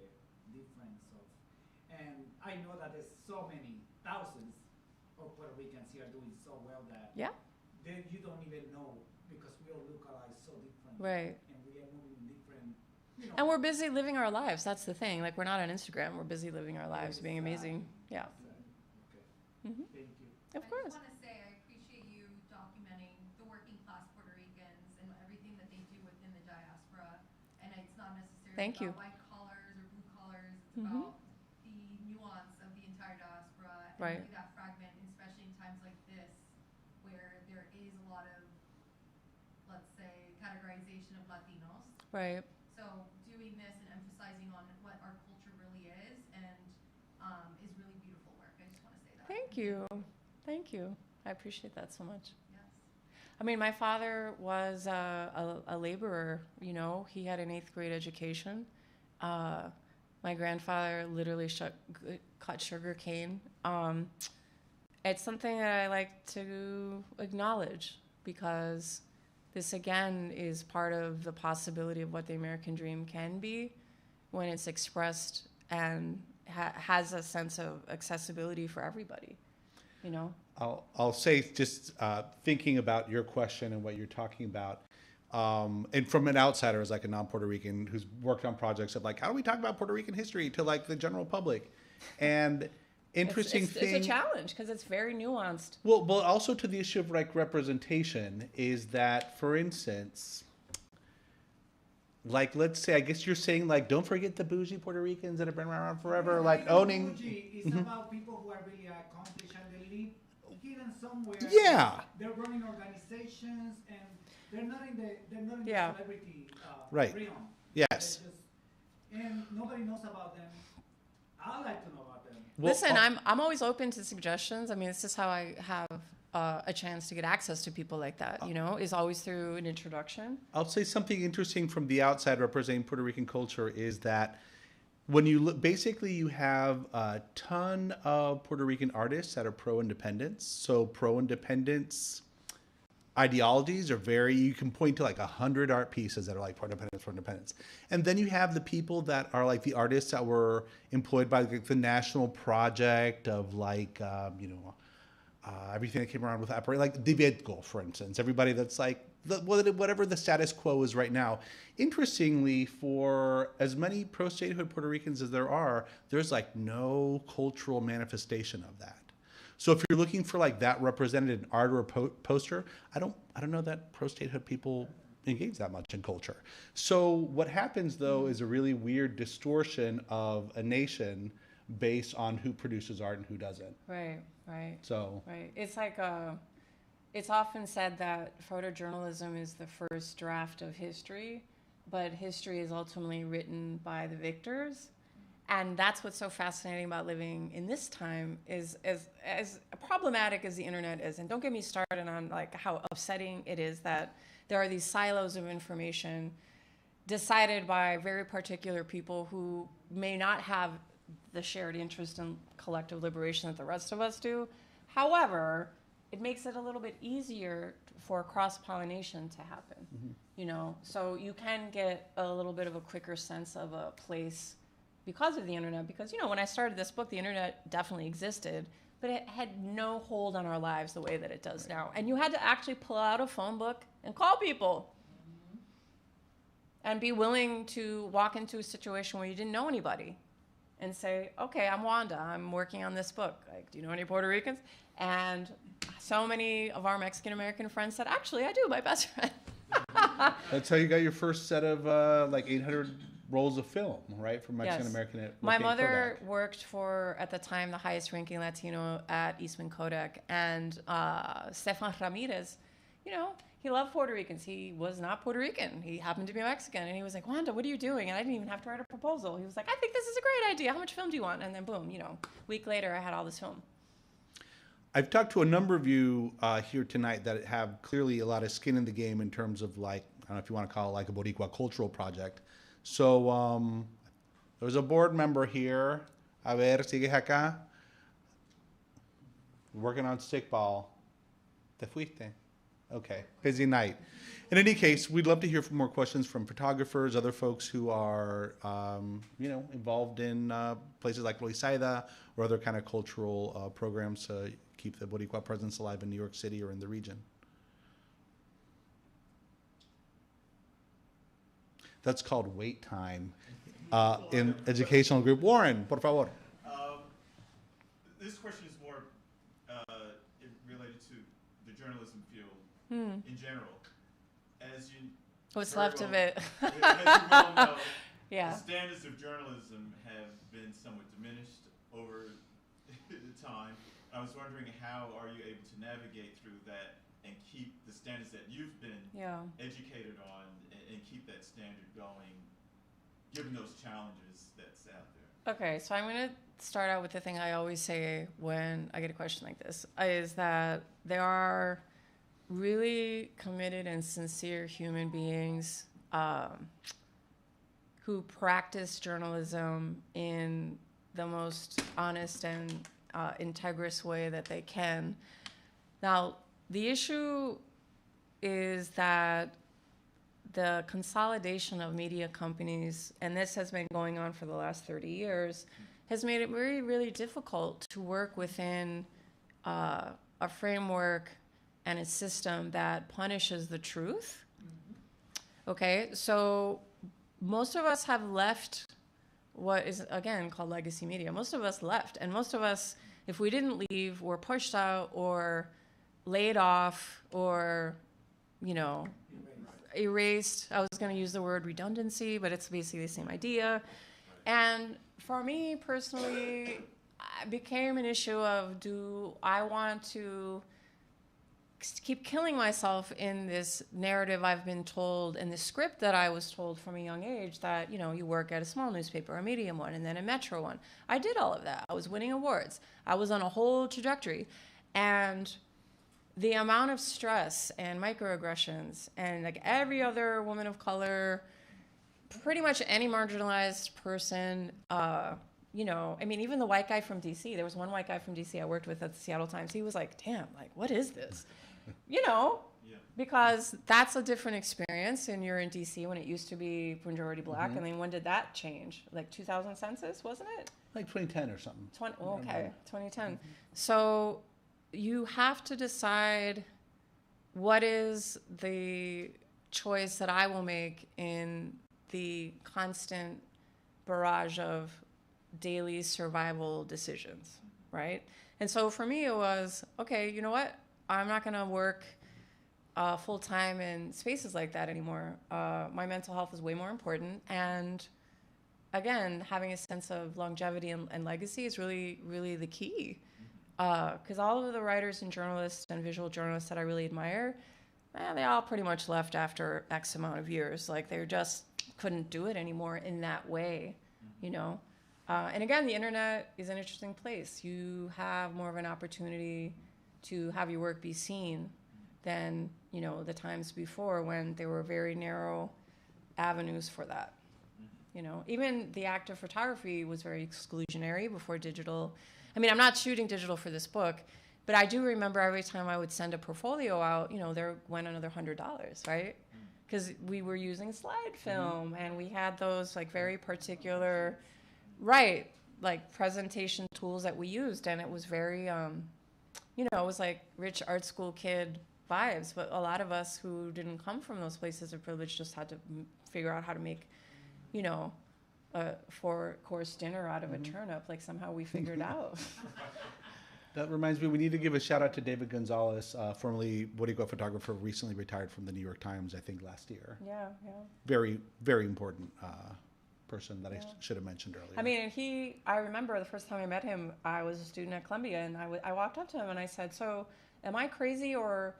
difference of, and I know that there's so many thousands of Puerto Ricans here doing so well that Yeah. you don't even know, because we all look alike so different. Right. And we are moving in different, you know. And we're busy living our lives. That's the thing. Like we're not on Instagram. We're busy living our lives, being amazing. Yeah. Okay. Mm-hmm. Thank you. Of course. I just want to say I appreciate you documenting the working class Puerto Ricans and everything that they do within the diaspora. And it's not necessarily Thank you. about white collars or blue collars. It's Mhm. about the nuance of the entire diaspora and Right. really that fragment, and especially in times like this where there is a lot of, let's say, categorization of Latinos. Right. So doing this and emphasizing on what our culture really is is really beautiful work. I just want to say that. Thank you. Thank you. I appreciate that so much. Yes. I mean, my father was a laborer, you know. He had an 8th grade education. My grandfather literally cut sugar cane. It's something that I like to acknowledge because this, again, is part of the possibility of what the American dream can be when it's expressed and has a sense of accessibility for everybody, you know? I'll say just thinking about your question and what you're talking about, and from an outsider as like a non-Puerto Rican who's worked on projects of like, how do we talk about Puerto Rican history to like the general public? And interesting thing. It's a challenge because it's very nuanced. Well, but also to the issue of like representation is that, for instance, like let's say, I guess you're saying like, don't forget the bougie Puerto Ricans that have been around forever, It's like not even owning. bougie. It's about people who are really accomplished and they live hidden somewhere. Yeah. They're running organizations and they're not in the Yeah. celebrity Right. realm. Yes. And nobody knows about them. I like to know about them. Well, Listen, I'm always open to suggestions. I mean, this is how I have a chance to get access to people like that, you know, is always through an introduction. I'll say something interesting from the outside representing Puerto Rican culture is that when you look, basically you have a ton of Puerto Rican artists that are pro-independence. So pro-independence ideologies are very, you can point to like 100 art pieces that are like pro-independence, pro-independence. And then you have the people that are like the artists that were employed by like the national project of like, everything that came around with like Divetko, for instance, everybody that's like whatever the status quo is right now. Interestingly, for as many pro-statehood Puerto Ricans as there are, there's like no cultural manifestation of that. So if you're looking for like that represented in art or a poster, I don't know that pro-statehood people engage that much in culture. So what happens though is a really weird distortion of a nation based on who produces art and who doesn't. Right. So Right. It's like it's often said that photojournalism is the first draft of history, but history is ultimately written by the victors. And that's what's so fascinating about living in this time is as problematic as the internet is. And don't get me started on like how upsetting it is that there are these silos of information. decided by very particular people who may not have the shared interest in collective liberation that the rest of us do. However, it makes it a little bit easier for cross-pollination to happen, you know? So you can get a little bit of a quicker sense of a place because of the internet. Because, you know, when I started this book, the internet definitely existed, but it had no hold on our lives the way that it does now. And you had to actually pull out a phone book and call people. And be willing to walk into a situation where you didn't know anybody and say, okay, I'm Wanda, I'm working on this book. Like, do you know any Puerto Ricans? And so many of our Mexican-American friends said, actually, I do, my best friend. That's how you got your first set of like 800 rolls of film, right? From Mexican-American. Yes. My mother worked for, at the time, the highest ranking Latino at Eastman Kodak. And Stefan Ramirez, you know, he loved Puerto Ricans. He was not Puerto Rican. He happened to be Mexican. And he was like, Wanda, what are you doing? And I didn't even have to write a proposal. He was like, I think this is a great idea. How much film do you want? And then boom, you know, a week later, I had all this film. I've talked to a number of you here tonight that have clearly a lot of skin in the game in terms of, like, I don't know if you want to call it like a Boricua cultural project. So there's a board member here. A ver, sigues acá. Working on stickball. Te fuiste. Okay, busy night. In any case, we'd love to hear more questions from photographers, other folks who are, you know, involved in places like Loisaida or other kind of cultural programs to keep the Boricua presence alive in New York City or in the region. That's called wait time in educational group. Warren, por favor. This question is more related to the journalism field in general. As you What's left of it. As you well know, Yeah. the standards of journalism have been somewhat diminished over the time. I was wondering, how are you able to navigate through that and keep the standards that you've been educated on and keep that standard going, given those challenges that's out there? Okay, so I'm going to start out with the thing I always say when I get a question like this, is that there are really committed and sincere human beings who practice journalism in the most honest and integrous way that they can. Now, the issue is that the consolidation of media companies, and this has been going on for the last 30 years, has made it really, really difficult to work within a framework and a system that punishes the truth. Okay, so most of us have left what is, again, called legacy media. Most of us left, and most of us, if we didn't leave, were pushed out or laid off or, you know, erased. I was going to use the word redundancy, but it's basically the same idea. And for me personally, it became an issue of, do I want to keep killing myself in this narrative I've been told, and the script that I was told from a young age, that, you know, you work at a small newspaper, a medium one, and then a metro one. I did all of that. I was winning awards. I was on a whole trajectory. And the amount of stress and microaggressions, and like every other woman of color, pretty much any marginalized person, you know, I mean, even the white guy from DC, there was one white guy from DC I worked with at the Seattle Times. He was like, damn, like, what is this? You know, because that's a different experience, and you're in DC when it used to be majority black. I mean, when did that change? Like 2000 census, wasn't it? Like 2010 or something. 2010. So you have to decide what is the choice that I will make in the constant barrage of daily survival decisions, right? And so for me, it was, okay, you know what? I'm not going to work full-time in spaces like that anymore. My mental health is way more important. And again, having a sense of longevity and legacy is really, really the key. Because all of the writers and journalists and visual journalists that I really admire, they all pretty much left after X amount of years. Like, they just couldn't do it anymore in that way, you know? And again, the internet is an interesting place. You have more of an opportunity to have your work be seen than, you know, the times before, when they were very narrow avenues for that. You know, even the act of photography was very exclusionary before digital. I mean, I'm not shooting digital for this book, but I do remember every time I would send a portfolio out, you know, there went another $100, right? Because we were using slide film and we had those like very particular, right, like presentation tools that we used. And it was very, you know, it was like rich art school kid vibes. But a lot of us who didn't come from those places of privilege just had to figure out how to make, you know, a 4-course dinner out of a turnip. Like somehow we figured out. That reminds me, we need to give a shout out to David Gonzalez, formerly Boricua photographer, recently retired from the New York Times, I think last year. Yeah. Very, very important person that I should have mentioned earlier. I mean, I remember the first time I met him, I was a student at Columbia, and I walked up to him and I said, so am I crazy, or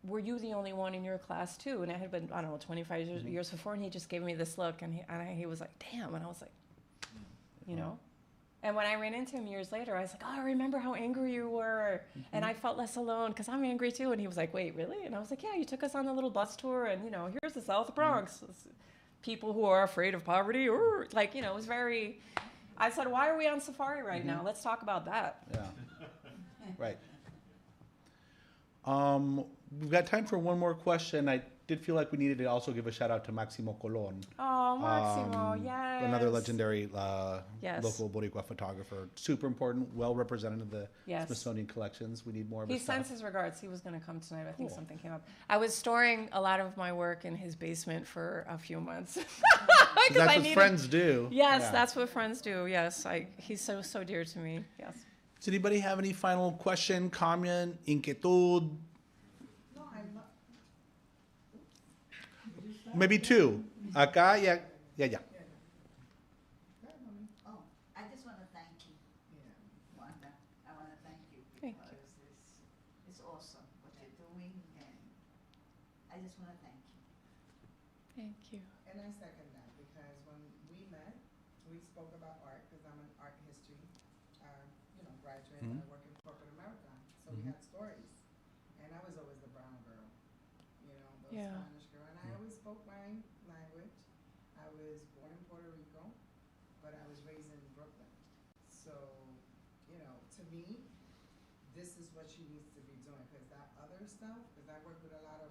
were you the only one in your class too? And it had been, I don't know, 25 years before, and he just gave me this look, and he was like, damn, and I was like, you know? And when I ran into him years later, I was like, oh, I remember how angry you were, and I felt less alone, because I'm angry too. And he was like, wait, really? And I was like, yeah, you took us on a little bus tour, and, you know, here's the South Bronx. People who are afraid of poverty, or like, you know, it was very, I said, why are we on safari right now? Let's talk about that. Yeah, right. We've got time for one more question. I did feel like we needed to also give a shout out to Maximo Colon. Oh, Maximo, yes. Another legendary Yes. local Boricua photographer. Super important, well represented in the Yes. Smithsonian collections. We need more of He his stuff. sends his regards. He was going to come tonight. I think Cool. something came up. I was storing a lot of my work in his basement for a few months. 'Cause That's I what needed- friends do. Yes, Yeah. that's what friends do. Yes, he's so dear to me. Yes. Does anybody have any final question, comment, inquietud? Maybe two. Acá, yeah. Oh, I just want to thank you, Wanda. I want to thank you Thank because it's awesome what you're doing, and I just want to thank you. Thank you. And I second that, because when we met, we spoke about art, because I'm an art history, graduate, and I work in corporate America. So we had stories, and I was always the brown girl, the Yeah. Spanish girl, and I always spoke my language. I was born in Puerto Rico, but I was raised in Brooklyn. So, to me, this is what she needs to be doing, because that other stuff, because I work with a lot of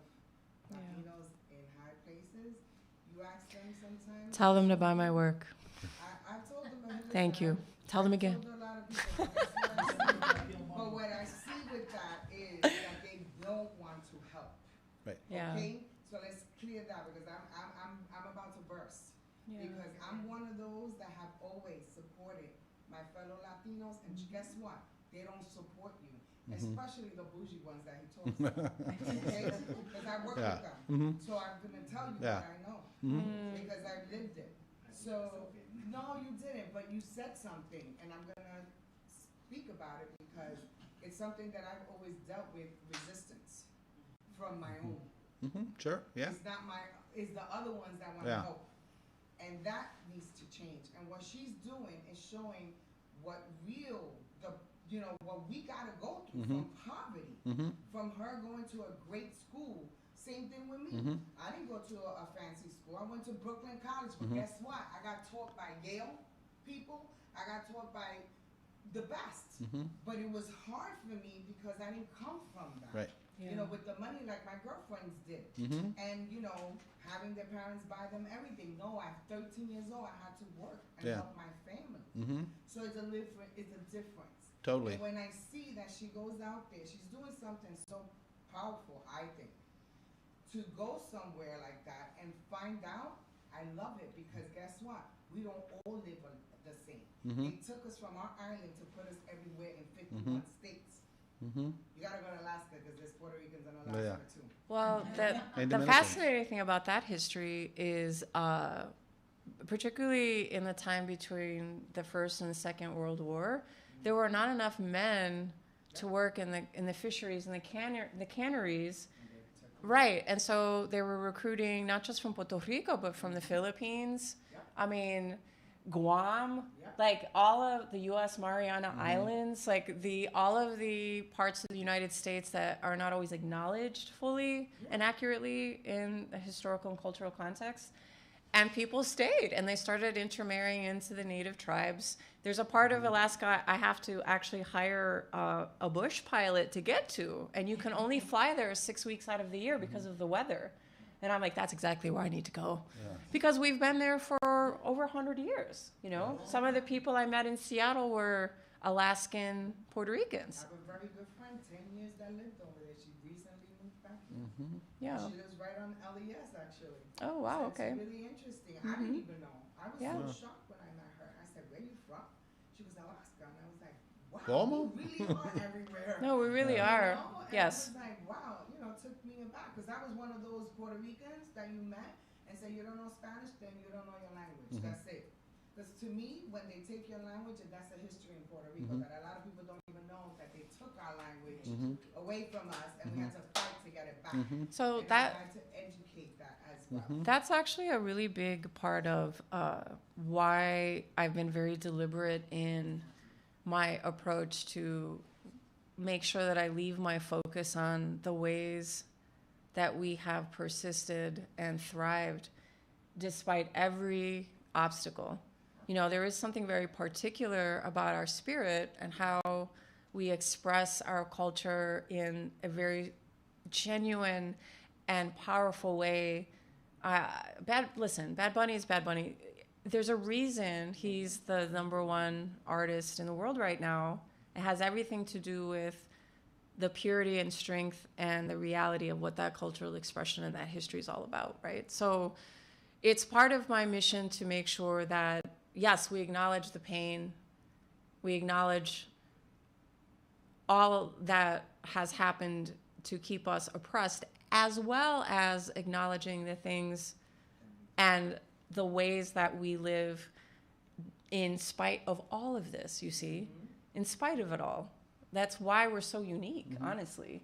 Yeah. Latinos in high places, you ask them sometimes. Tell them to buy my work. I've told them. Listen, Thank you. Tell them again. I've told a lot of people, but what I see with that is that they don't want to help. Right. Yeah. Okay, so let's clear that, because I'm about to burst. Because I'm one of those that have always supported my fellow Latinos, and guess what? They don't support you, especially the bougie ones that he talks about. Okay, because I work with them, so I'm gonna tell you what I know because I've lived it. So no, you didn't, but you said something, and I'm gonna speak about it because it's something that I've always dealt with, resistance from my own. Sure, yeah. It's the other ones that want to help. And that needs to change. And what she's doing is showing what what we gotta go through from poverty, from her going to a great school. Same thing with me. I didn't go to a fancy school. I went to Brooklyn College, but guess what? I got taught by Yale people. I got taught by the best. But it was hard for me because I didn't come from that. Right. With the money like my girlfriends did. And, having their parents buy them everything. No, at 13 years old, I had to work and help my family. So it's a difference. Totally. And when I see that she goes out there, she's doing something so powerful, I think. To go somewhere like that and find out, I love it, because guess what? We don't all live the same. They took us from our island to put us everywhere in 51 states. You gotta go to Alaska, because there's Puerto Ricans in Alaska too. Well, the fascinating thing about that history is, particularly in the time between the First and the Second World War, there were not enough men to work in the fisheries and the canneries. Right, and so they were recruiting not just from Puerto Rico, but from the Philippines. I mean, Guam, like all of the U.S. Mariana Islands, like all of the parts of the United States that are not always acknowledged fully and accurately in a historical and cultural context. And people stayed, and they started intermarrying into the native tribes. There's a part of Alaska I have to actually hire a bush pilot to get to, and you can only fly there 6 weeks out of the year because of the weather. And I'm like, that's exactly where I need to go. Yeah. Because we've been there for over 100 years, you know? Some of the people I met in Seattle were Alaskan Puerto Ricans. I have a very good friend, 10 years, that lived over there. She recently moved back here. Yeah. She lives right on LES, actually. Oh, wow, So okay. it's really interesting. I didn't even know. I was Yeah. so shocked when I met her. I said, where you from? She was Alaska. And I was like, wow, ¿Cómo? we really are everywhere. No, we really You are. know? And Yes. I was like, wow, you know, it took me aback. Because I was one of those Puerto Ricans that you met and say, you don't know Spanish, then you don't know your language. That's it. Because to me, when they take your language, and that's a history in Puerto Rico, that a lot of people don't even know that they took our language away from us, and we had to fight to get it back. So And that... I had to educate that as well. That's actually a really big part of why I've been very deliberate in my approach to make sure that I leave my focus on the ways that we have persisted and thrived despite every obstacle. You know, there is something very particular about our spirit and how we express our culture in a very genuine and powerful way. Bad Bunny is Bad Bunny. There's a reason he's the #1 artist in the world right now. It has everything to do with the purity and strength and the reality of what that cultural expression and that history is all about, right? So it's part of my mission to make sure that, yes, we acknowledge the pain, we acknowledge all that has happened to keep us oppressed, as well as acknowledging the things and the ways that we live in spite of all of this, you see, in spite of it all. That's why we're so unique, honestly,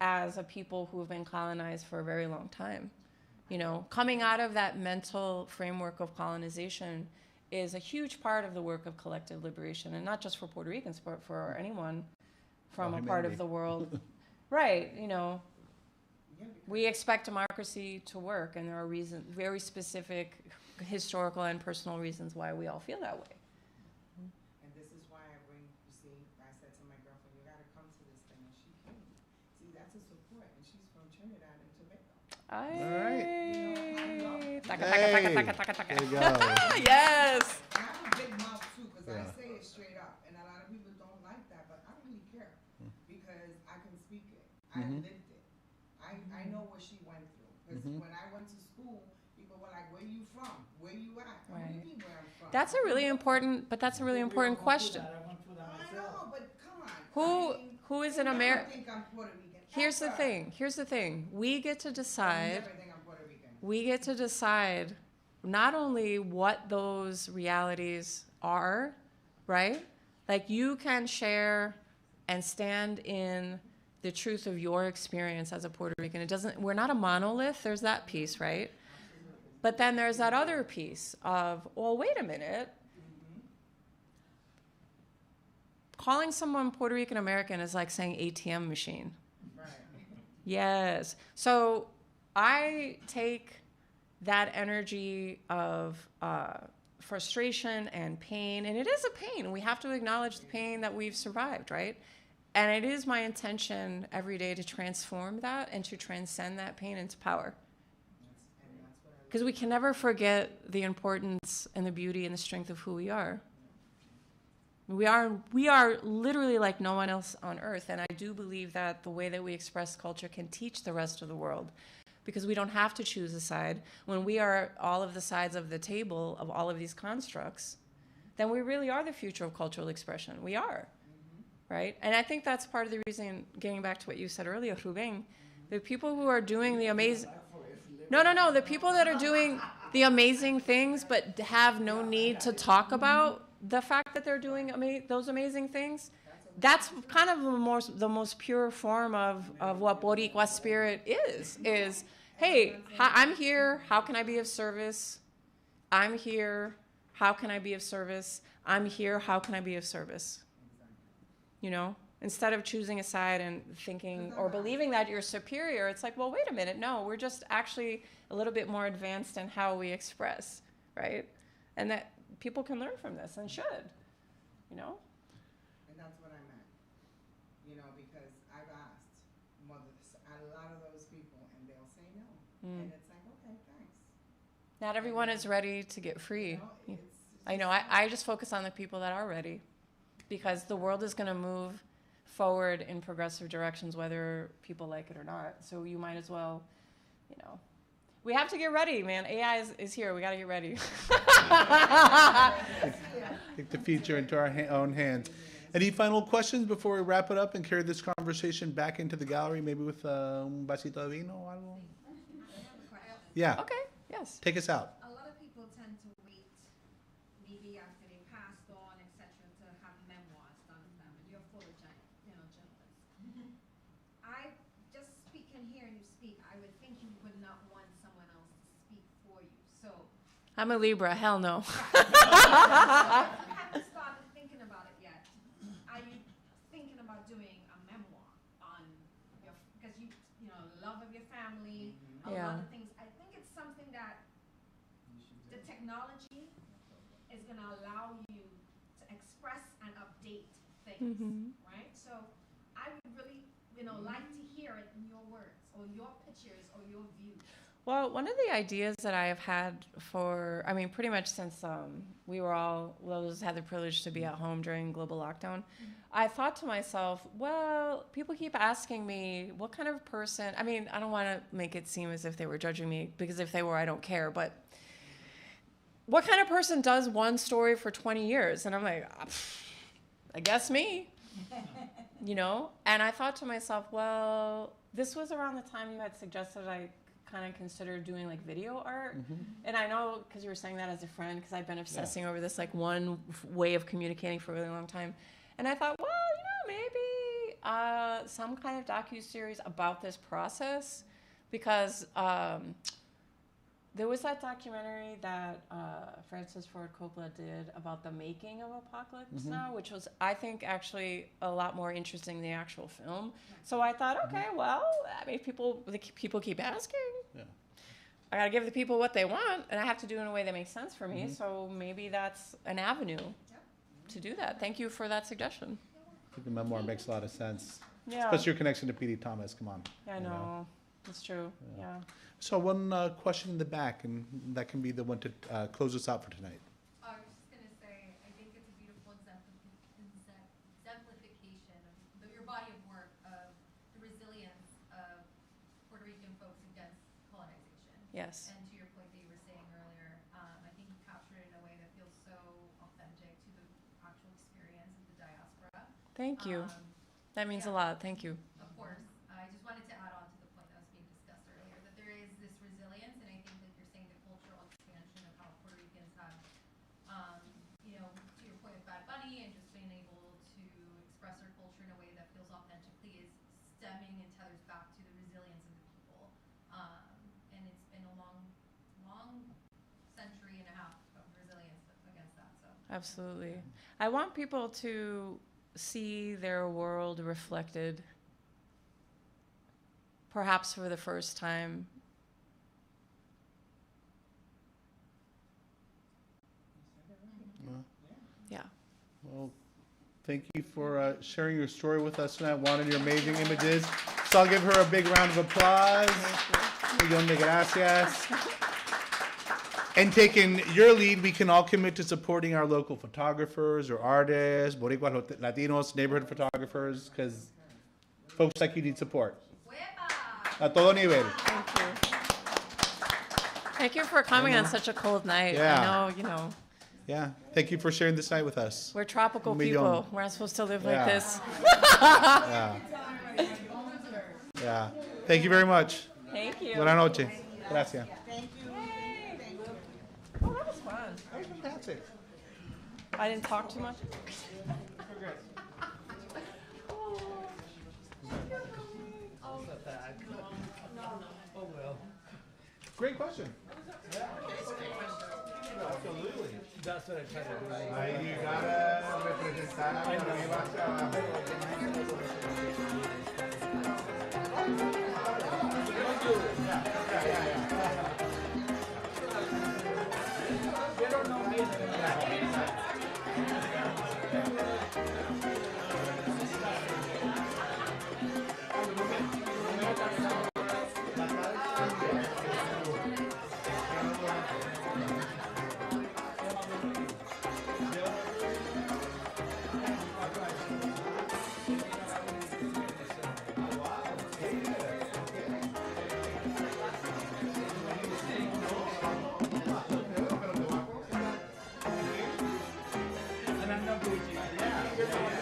as a people who have been colonized for a very long time. You know, coming out of that mental framework of colonization is a huge part of the work of collective liberation, and not just for Puerto Ricans, but for anyone from a part of the world. Right, you know, we expect democracy to work, and there are reasons, very specific historical and personal reasons why we all feel that way. And this is why I bring, you see, I said to my girlfriend, you gotta come to this thing, and she came. See, that's a support, and she's from Trinidad and Tobago. There you go. Yes. And I'm a big mouth too, because I say it straight up, and a lot of people don't like that, but I don't really care, because I can speak it. I lived it. I know what she went through. Because when I went to school, people were like, where you from? Where you at? What do you mean where I'm from? That's a really important question. I know, but come on. Who is an I American? think I'm Puerto Rican. Here's the thing. We get to decide. I think I'm Puerto Rican. We get to decide not only what those realities are, right? Like, you can share and stand in the truth of your experience as a Puerto Rican. We're not a monolith. There's that piece, right? But then there's that other piece of, well, wait a minute. Calling someone Puerto Rican American is like saying ATM machine. Right. Yes. So I take that energy of frustration and pain, and it is a pain. We have to acknowledge the pain that we've survived, right? And it is my intention every day to transform that and to transcend that pain into power. Because we can never forget the importance and the beauty and the strength of who we are. We are literally like no one else on earth, and I do believe that the way that we express culture can teach the rest of the world, because we don't have to choose a side. When we are all of the sides of the table of all of these constructs, then we really are the future of cultural expression. We are, right? And I think that's part of the reason, getting back to what you said earlier, Ruben, the people who are doing the amazing... No, the people that are doing the amazing things but have no need to talk about the fact that they're doing those amazing things, that's kind of the most pure form of what Boricua spirit is, hey, I'm here, how can I be of service? I'm here, how can I be of service? I'm here, how can I be of service? You know? Instead of choosing a side and thinking or believing that you're superior, it's like, well, wait a minute. No, we're just actually a little bit more advanced in how we express, right? And that people can learn from this and should, you know? And that's what I meant, you know, because I've asked a lot of those people, and they'll say no. And it's like, okay, thanks. Not everyone is ready to get free. You know, I know. I just focus on the people that are ready, because the world is going to move forward in progressive directions, whether people like it or not. So you might as well, you know. We have to get ready, man. AI is here. We got to get ready. Take the future into our own hands. Any final questions before we wrap it up and carry this conversation back into the gallery, maybe with un vasito de vino or algo? Yeah. Okay. Yes. Take us out. A lot of people tend to wait maybe after they passed on, etc., to have memoirs done of them. And you're a photojournalist. I just speaking hearing you speak, I would think you would not want someone else to speak for you. So I'm a Libra. Hell no. you haven't started thinking about it yet. Are you thinking about doing a memoir on your, because you know, love of your family, a Yeah. lot of things. I think it's something that the technology is going to allow you to express and update things, right? So I would really, you know, like to hear it in your words or your pictures or your views. Well, one of the ideas that I have had for, I mean, pretty much since we were all, those had the privilege to be at home during global lockdown, I thought to myself, well, people keep asking me, what kind of person, I mean, I don't want to make it seem as if they were judging me, because if they were, I don't care, but what kind of person does one story for 20 years? And I'm like, I guess me, you know? And I thought to myself, well, this was around the time you had suggested I kind of considered doing like video art. And I know, because you were saying that as a friend, because I've been obsessing over this like one way of communicating for a really long time. And I thought, well, you know, maybe some kind of docuseries about this process, because there was that documentary that Francis Ford Coppola did about the making of Apocalypse Now, which was, I think, actually a lot more interesting than the actual film. So I thought, okay, well, I mean, people keep asking. Yeah. I got to give the people what they want, and I have to do it in a way that makes sense for me. So maybe that's an avenue to do that. Thank you for that suggestion. I think the memoir makes a lot of sense. Yeah. Especially your connection to P.D. Thomas. Come on. I know. That's true. Yeah. So one question in the back, and that can be the one to close us out for tonight. I was just going to say, I think it's a beautiful exemplification of your body of work of the resilience of Puerto Rican folks against colonization. Yes. And to your point that you were saying earlier, I think you captured it in a way that feels so authentic to the actual experience of the diaspora. Thank you. That means a lot. Thank you. Of course. I just wanted to add on to the point that was being discussed earlier, that there is this resilience, and I think that you're saying the cultural expansion of how Puerto Ricans have, you know, to your point of Bad Bunny and just being able to express their culture in a way that feels authentically is stemming and tethers back to the resilience of the people. And it's been a long century and a half of resilience against that. So Absolutely. I want people to see their world reflected, perhaps for the first time. Yeah. Well, thank you for sharing your story with us tonight, Juan, and your amazing images. So I'll give her a big round of applause. Millón de gracias. And taking your lead, we can all commit to supporting our local photographers or artists, Boricua, Latinos, neighborhood photographers, because folks like you need support. A todo nivel. Thank you. Thank you for coming on such a cold night. Yeah. I know, you know. Yeah. Thank you for sharing this night with us. We're tropical people. We're not supposed to live like this. Yeah. Yeah. Thank you very much. Thank you. Buenas noches. Gracias. Thank you. Oh, that was fun. That was fantastic. I didn't talk too much. Great question. Yeah. Absolutely. That's what I try to do. Ahí gotta representar a arriba hacia abajo. Yeah.